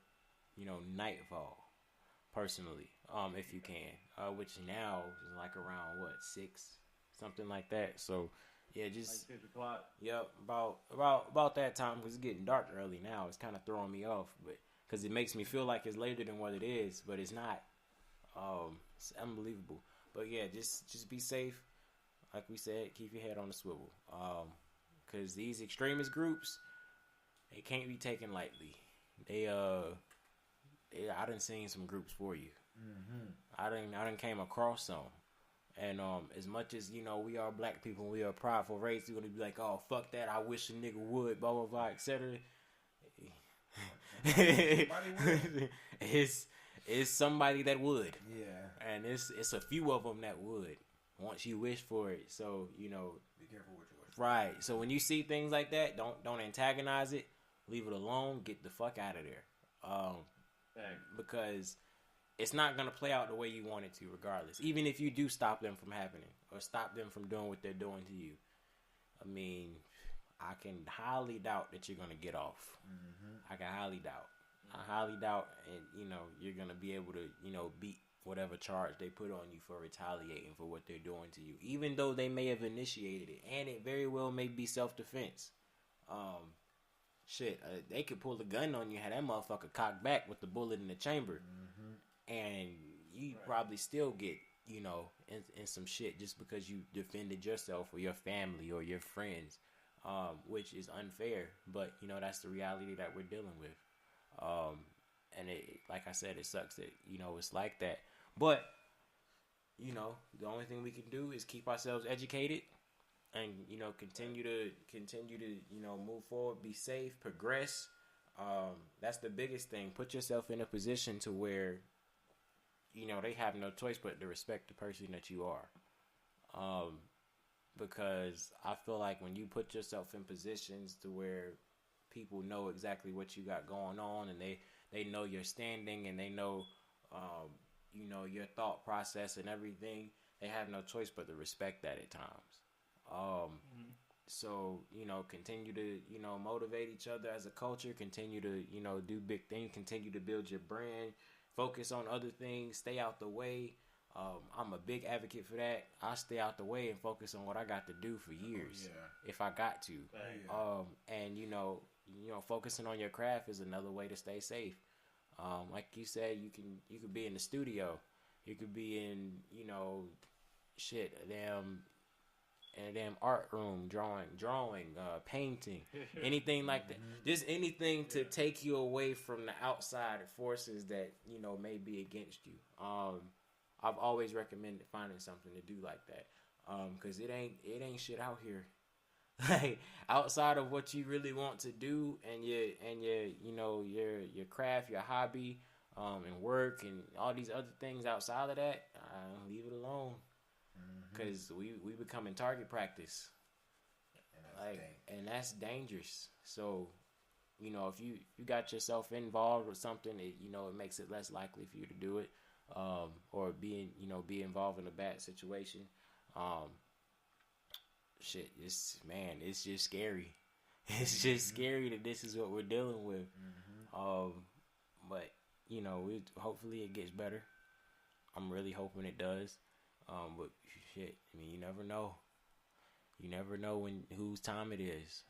you know, nightfall. Personally, if you can, which now is like around 6, something like that. So, yeah, just like 6 o'clock. Yep, about that time, because it's getting dark early now. It's kind of throwing me off, but because it makes me feel like it's later than what it is, but it's not. It's unbelievable. But yeah, just be safe. Like we said, keep your head on the swivel. Because these extremist groups, they can't be taken lightly. I done seen some groups for you. I done came across some. And as much as, you know, we are black people, we are a prideful race, we're going to be like, oh, fuck that, I wish a nigga would, blah, blah, blah, etc. It's somebody that would. Yeah. And it's a few of them that would, once you wish for it. So, you know. Be careful what you wish. Right. So when you see things like that, don't antagonize it. Leave it alone. Get the fuck out of there. Because it's not going to play out the way you want it to regardless. Even if you do stop them from happening or stop them from doing what they're doing to you. I mean, I can highly doubt that you're going to get off. I can highly doubt. I highly doubt, and, you know, you're going to be able to, you know, beat whatever charge they put on you for retaliating for what they're doing to you. Even though they may have initiated it. And it very well may be self-defense. They could pull a gun on you, have that motherfucker cocked back with the bullet in the chamber, and you probably still get, you know, in some shit just because you defended yourself or your family or your friends, which is unfair. But you know, that's the reality that we're dealing with, and it, like I said, it sucks that, you know, it's like that. But you know, the only thing we can do is keep ourselves educated. And, you know, continue to, you know, move forward, be safe, progress. That's the biggest thing. Put yourself in a position to where, you know, they have no choice but to respect the person that you are. because I feel like when you put yourself in positions to where people know exactly what you got going on, and they know your standing, and they know, your thought process and everything, they have no choice but to respect that at times. So, continue to, motivate each other as a culture, continue to, do big things, continue to build your brand, focus on other things, stay out the way. I'm a big advocate for that. I stay out the way and focus on what I got to do for years, if I got to. And focusing on your craft is another way to stay safe. Like you said, you could be in the studio, you could be in, a damn art room, drawing, painting, anything like that. Just anything to take you away from the outside forces that, may be against you. I've always recommended finding something to do like that. Cause it ain't shit out here. Like, outside of what you really want to do and your craft, your hobby, and work and all these other things outside of that, leave it alone. Cause we becoming target practice. And that's dangerous. So, if you got yourself involved with something, it makes it less likely for you to do it. Or be involved in a bad situation. It's just scary. It's just scary that this is what we're dealing with. But hopefully it gets better. I'm really hoping it does. But shit, I mean, you never know. You never know whose time it is.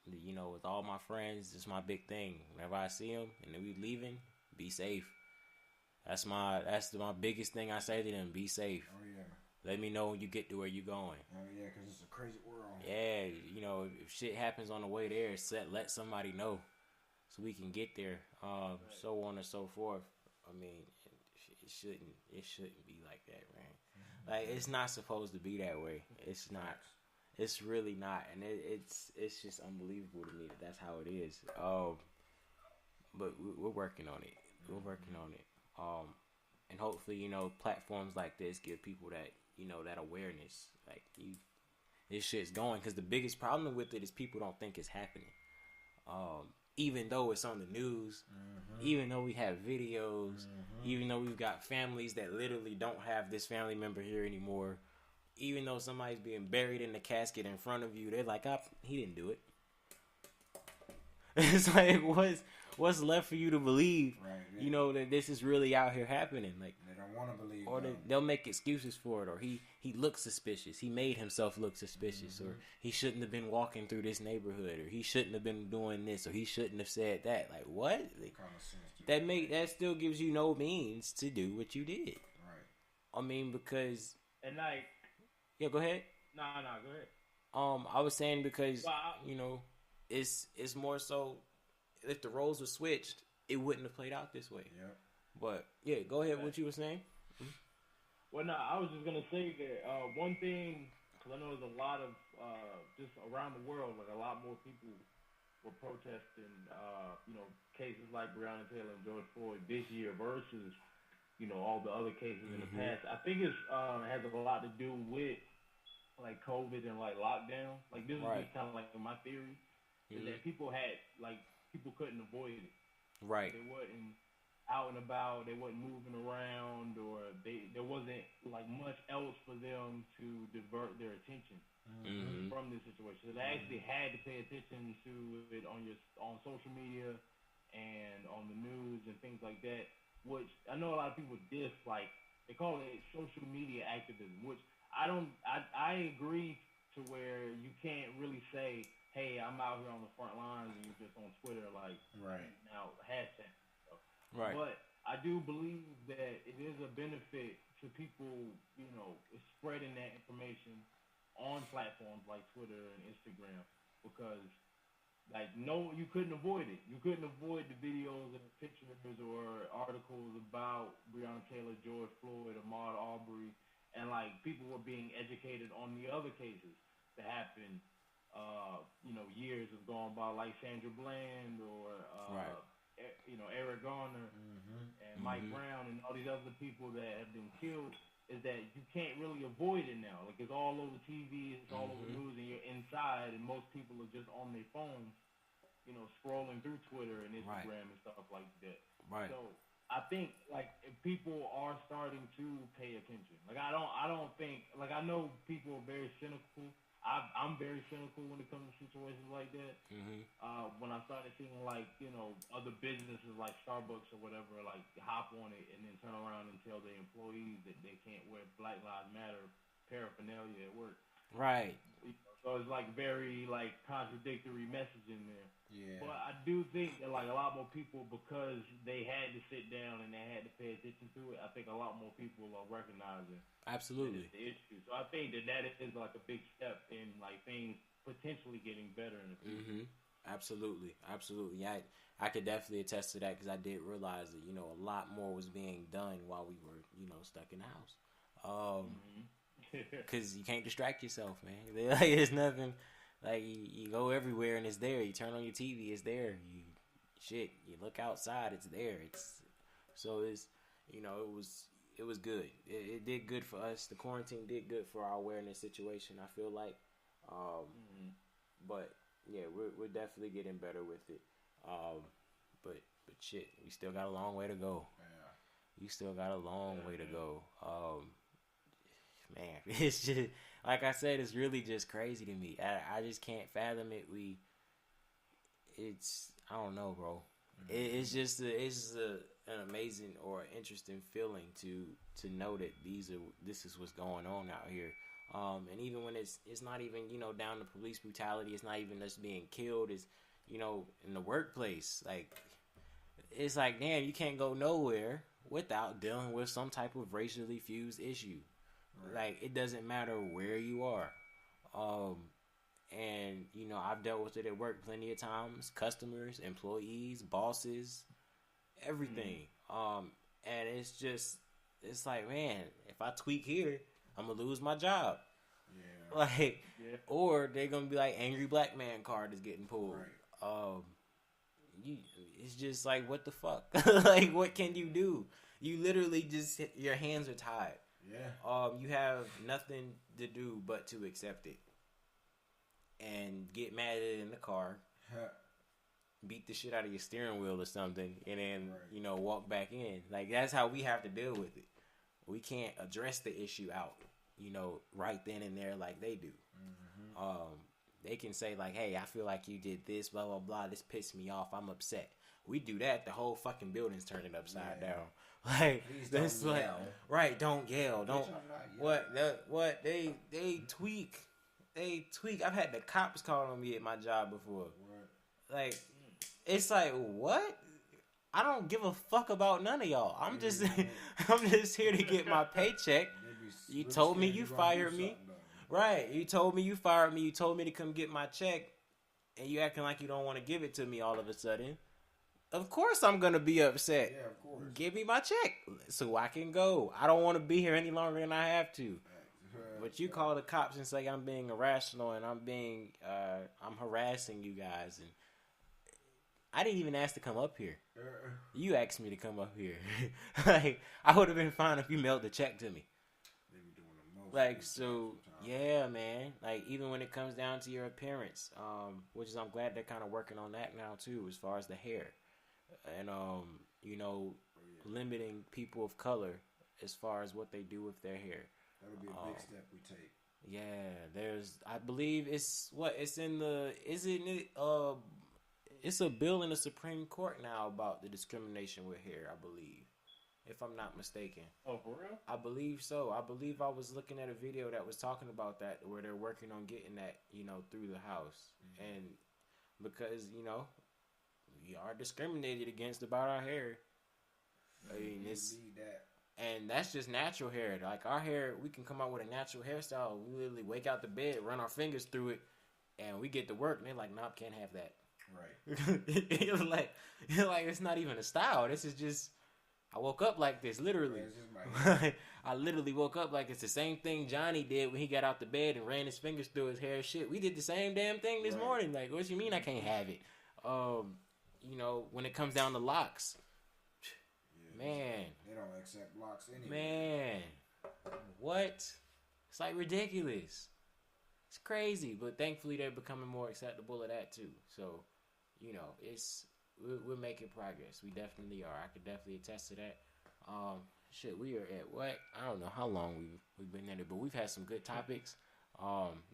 With all my friends, it's my big thing. Whenever I see them and then we leaving, be safe. That's my biggest thing I say to them. Be safe. Oh yeah. Let me know when you get to where you're going. Oh yeah, because it's a crazy world. Yeah, if shit happens on the way there, let somebody know so we can get there. So on and so forth. I mean, it shouldn't be like that, man. Like, it's not supposed to be that way. It's not. It's really not, and it's just unbelievable to me that that's how it is. But we're working on it. We're working on it. And hopefully, platforms like this give people that, that awareness. Like, this shit's going. Because the biggest problem with it is people don't think it's happening. Even though it's on the news, even though we have videos, even though we've got families that literally don't have this family member here anymore, even though somebody's being buried in the casket in front of you, they're like, he didn't do it. It's like, what's left for you to believe? Right, that this is really out here happening. Like, they don't want to believe. Or they'll make excuses for it. Or he looks suspicious. He made himself look suspicious. Or he shouldn't have been walking through this neighborhood. Or he shouldn't have been doing this. Or he shouldn't have said that. Like, what? Like, that still gives you no means to do what you did. Right. I mean, because. And like. Yeah, go ahead. No, go ahead. I was saying because it's more so if the roles were switched, it wouldn't have played out this way. Yeah. But yeah, go ahead. What you were saying? Well, no, I was just gonna say that one thing, because I know there's a lot of just around the world, like a lot more people were protesting, cases like Breonna Taylor and George Floyd this year versus all the other cases in the past. I think it has a lot to do with like COVID and like lockdown. Like, this is just kind of like my theory, is that people couldn't avoid it. Right. They wasn't out and about. They wasn't moving around, or there wasn't like much else for them to divert their attention from this situation. So they actually had to pay attention to it on social media and on the news and things like that. Which I know a lot of people dislike. They call it social media activism, which I agree to where you can't really say, hey, I'm out here on the front lines and you're just on Twitter like now hashtag. Right. But I do believe that it is a benefit to people, spreading that information on platforms like Twitter and Instagram, because you couldn't avoid it. You couldn't avoid the videos and the pictures or articles about Breonna Taylor, George Floyd, Ahmaud Arbery, and people were being educated on the other cases that happened. Years have gone by, like Sandra Bland or Eric Garner and Mike Brown and all these other people that have been killed is that you can't really avoid it now. Like, it's all over TV, it's all over news, and you're inside, and most people are just on their phones, you know, scrolling through Twitter and Instagram and stuff like that. Right. So I think, like, if people are starting to pay attention. Like, I don't think, like, I know people are very cynical. I'm very cynical when it comes to situations like that. When I started seeing, like, you know, other businesses like Starbucks or whatever, like, hop on it and then turn around and tell their employees that they can't wear Black Lives Matter paraphernalia at work. Right. So it's, like, very, like, contradictory message in there. Yeah. But I do think that, like, a lot more people, because they had to sit down and they had to pay attention to it, I think a lot more people are recognizing Absolutely the issue. So I think that is, like, a big step in, like, things potentially getting better in the future. Absolutely. I could definitely attest to that, because I did realize that, you know, a lot more was being done while we were, you know, stuck in the house. Because you can't distract yourself, man. Like, there's nothing. Like, you go everywhere and it's there. You turn on your TV, it's there. You look outside, it's there. So it's, you know, it was good. It did good for us. The quarantine did good for our awareness situation, I feel like. But yeah, we're definitely getting better with it. But shit, we still got a long way to go. Yeah. You still got a long way to go. Man, it's just, like I said, it's really just crazy to me. I just can't fathom it. I don't know, bro. It's just an amazing or interesting feeling to know that this is what's going on out here. And even when it's not even, you know, down to police brutality, it's not even us being killed, it's, you know, in the workplace. Like, it's like, damn, you can't go nowhere without dealing with some type of racially fused issue. Like, it doesn't matter where you are. And, you know, I've dealt with it at work plenty of times. Customers, employees, bosses, everything. And it's like, man, if I tweak here, I'm going to lose my job. Yeah. Like, or they're going to be like, angry black man card is getting pulled. Right. It's just like, what the fuck? Like, what can you do? You literally just, your hands are tied. Yeah. You have nothing to do but to accept it and get mad at it in the car, beat the shit out of your steering wheel or something, and then you know, walk back in. Like, that's how we have to deal with it. We can't address the issue out, you know, right then and there like they do. They can say like, "Hey, I feel like you did this, blah blah blah. This pissed me off. I'm upset." We do that, the whole fucking building's turning upside down. Like, that's like, yell. Right? Don't yell. Don't. What? They tweak. They tweak. I've had the cops call on me at my job before. Like, it's like, what? I don't give a fuck about none of y'all. I'm just here to get my paycheck. You told me you fired me. Right. You told me you fired me. You told me to come get my check, and you acting like you don't want to give it to me all of a sudden. Of course I'm going to be upset. Yeah, of course. Give me my check so I can go. I don't want to be here any longer than I have to. But you call the cops and say I'm being irrational and I'm harassing you guys. And I didn't even ask to come up here. You asked me to come up here. Like, I would have been fine if you mailed the check to me. They be doing the most. Like, so, yeah, man. Like, even when it comes down to your appearance, which is, I'm glad they're kind of working on that now, too, as far as the hair. And, you know, limiting people of color as far as what they do with their hair. That would be a big step we take. Yeah, I believe it's a bill in the Supreme Court now about the discrimination with hair, I believe, if I'm not mistaken. Oh, for real? I believe so. I believe I was looking at a video that was talking about that, where they're working on getting that, you know, through the House. And because, you know, we are discriminated against about our hair. I mean, and that's just natural hair. Like, our hair, we can come out with a natural hairstyle. We literally wake out the bed, run our fingers through it, and we get to work, and they're like, nope, can't have that. Right. You're like, it's not even a style. This is just, I woke up like this, literally. I literally woke up like it's the same thing Johnny did when he got out the bed and ran his fingers through his hair. Shit, we did the same damn thing this morning. Like, what you mean I can't have it? You know, when it comes down to locks, man, they don't accept locks anyway. Man, What? It's like ridiculous. It's crazy, but thankfully they're becoming more acceptable of that too. So, you know, we're making progress. We definitely are. I could definitely attest to that. We are at what? I don't know how long we've been at it, but we've had some good topics.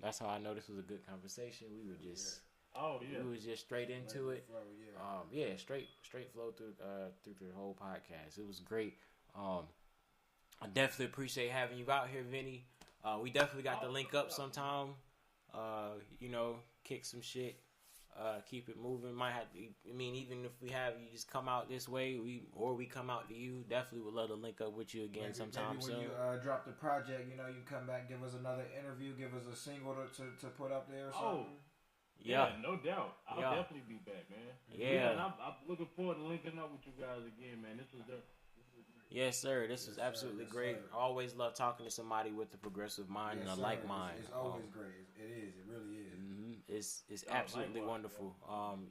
That's how I know this was a good conversation. We were just, we was just straight into it. Straight flow through the whole podcast. It was great. I definitely appreciate having you out here, Vinny. We definitely got to link up sometime. You know, kick some shit. Keep it moving. Might have to, even if we have you just come out this way, we come out to you, definitely would love to link up with you again sometime soon. Maybe when you drop the project, you know, you come back, give us another interview, give us a single to put up there or something. Yeah, no doubt. I'll definitely be back, man. Yeah, and I'm looking forward to linking up with you guys again, man. This was Yes, sir. This was absolutely great. I always love talking to somebody with a progressive mind and a like mind. It's always great. It is. It really is. Mm-hmm. It's absolutely wonderful.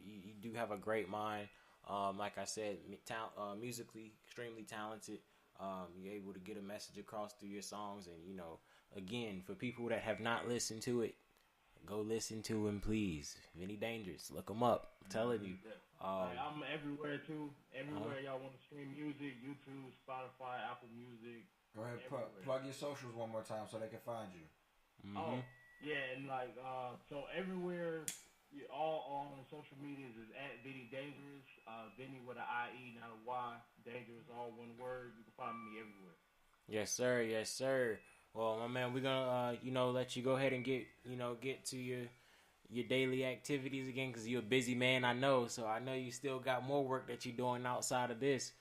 You do have a great mind. Like I said, musically extremely talented. You're able to get a message across through your songs, and you know, again, for people that have not listened to it, go listen to him, please. Vinnie Dangerous, look him up. I'm telling you. I'm everywhere too. Everywhere y'all want to stream music, YouTube, Spotify, Apple Music. Go ahead, plug your socials one more time so they can find you. Mm-hmm. Oh, yeah, and so everywhere, all on social medias is at Vinnie Dangerous. Vinnie with an I-E, not a Y. Dangerous, all one word. You can find me everywhere. Yes, sir. Yes, sir. Well, my man, we're gonna let you go ahead and get to your daily activities again, because you're a busy man, I know. So I know you still got more work that you're doing outside of this.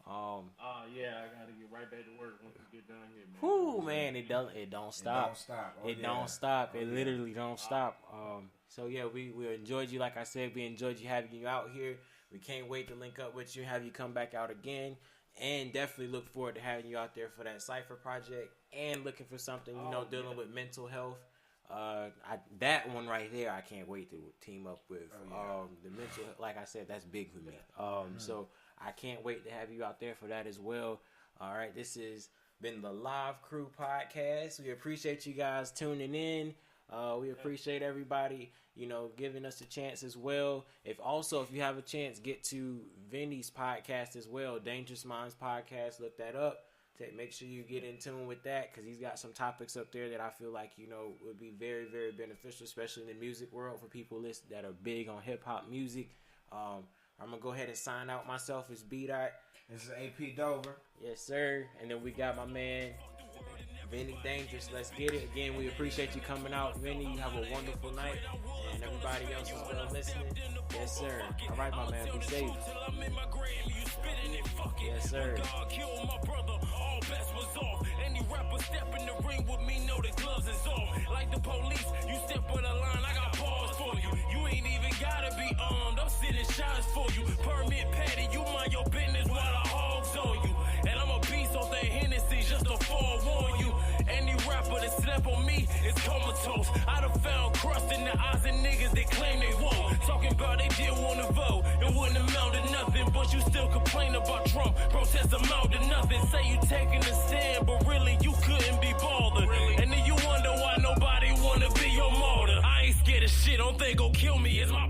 Yeah, I gotta get right back to work once we get done here, man. Whoo, man, it don't stop. It don't stop. It literally don't stop. So yeah, we enjoyed you. Like I said, we enjoyed you having you out here. We can't wait to link up with you and have you come back out again. And definitely look forward to having you out there for that Cypher project and looking for something, dealing with mental health. That one right there, I can't wait to team up with. The mental, like I said, that's big for me. So I can't wait to have you out there for that as well. All right, this has been the Live Crew podcast. We appreciate you guys tuning in. We appreciate everybody, giving us a chance as well. If you have a chance, get to Vinny's podcast as well, Dangerous Minds Podcast. Look that up. Make sure you get in tune with that, because he's got some topics up there that I feel like, would be very, very beneficial, especially in the music world for people that are big on hip-hop music. I'm going to go ahead and sign out myself as B-Dot. This is AP Dover. Yes, sir. And then we got my man, Vinnie Dangerous. Let's get it. Again, we appreciate you coming out, Vinnie. You have a wonderful night. And everybody else is well listening. Yes, sir. All right, my man. Be safe. Yes, sir. All bets was off. Any rapper step in the ring with me know the gloves is off. Like the police, you step on the line, I got balls for you. You ain't even gotta be armed. I'm sitting shots for you. Permit patty, you mind your business while the hogs on you. And I'm a beast off that Hennessy just to forewarn you. Any rapper that slept on me is comatose. I done found crust in the eyes of niggas that claim they won't. Talking about they didn't want to vote. It wouldn't amount to nothing, but you still complain about Trump. Protest amount to nothing. Say you taking a stand, but really you couldn't be bothered. And then you wonder why nobody wanna be your martyr. I ain't scared of shit. Don't think go kill me is my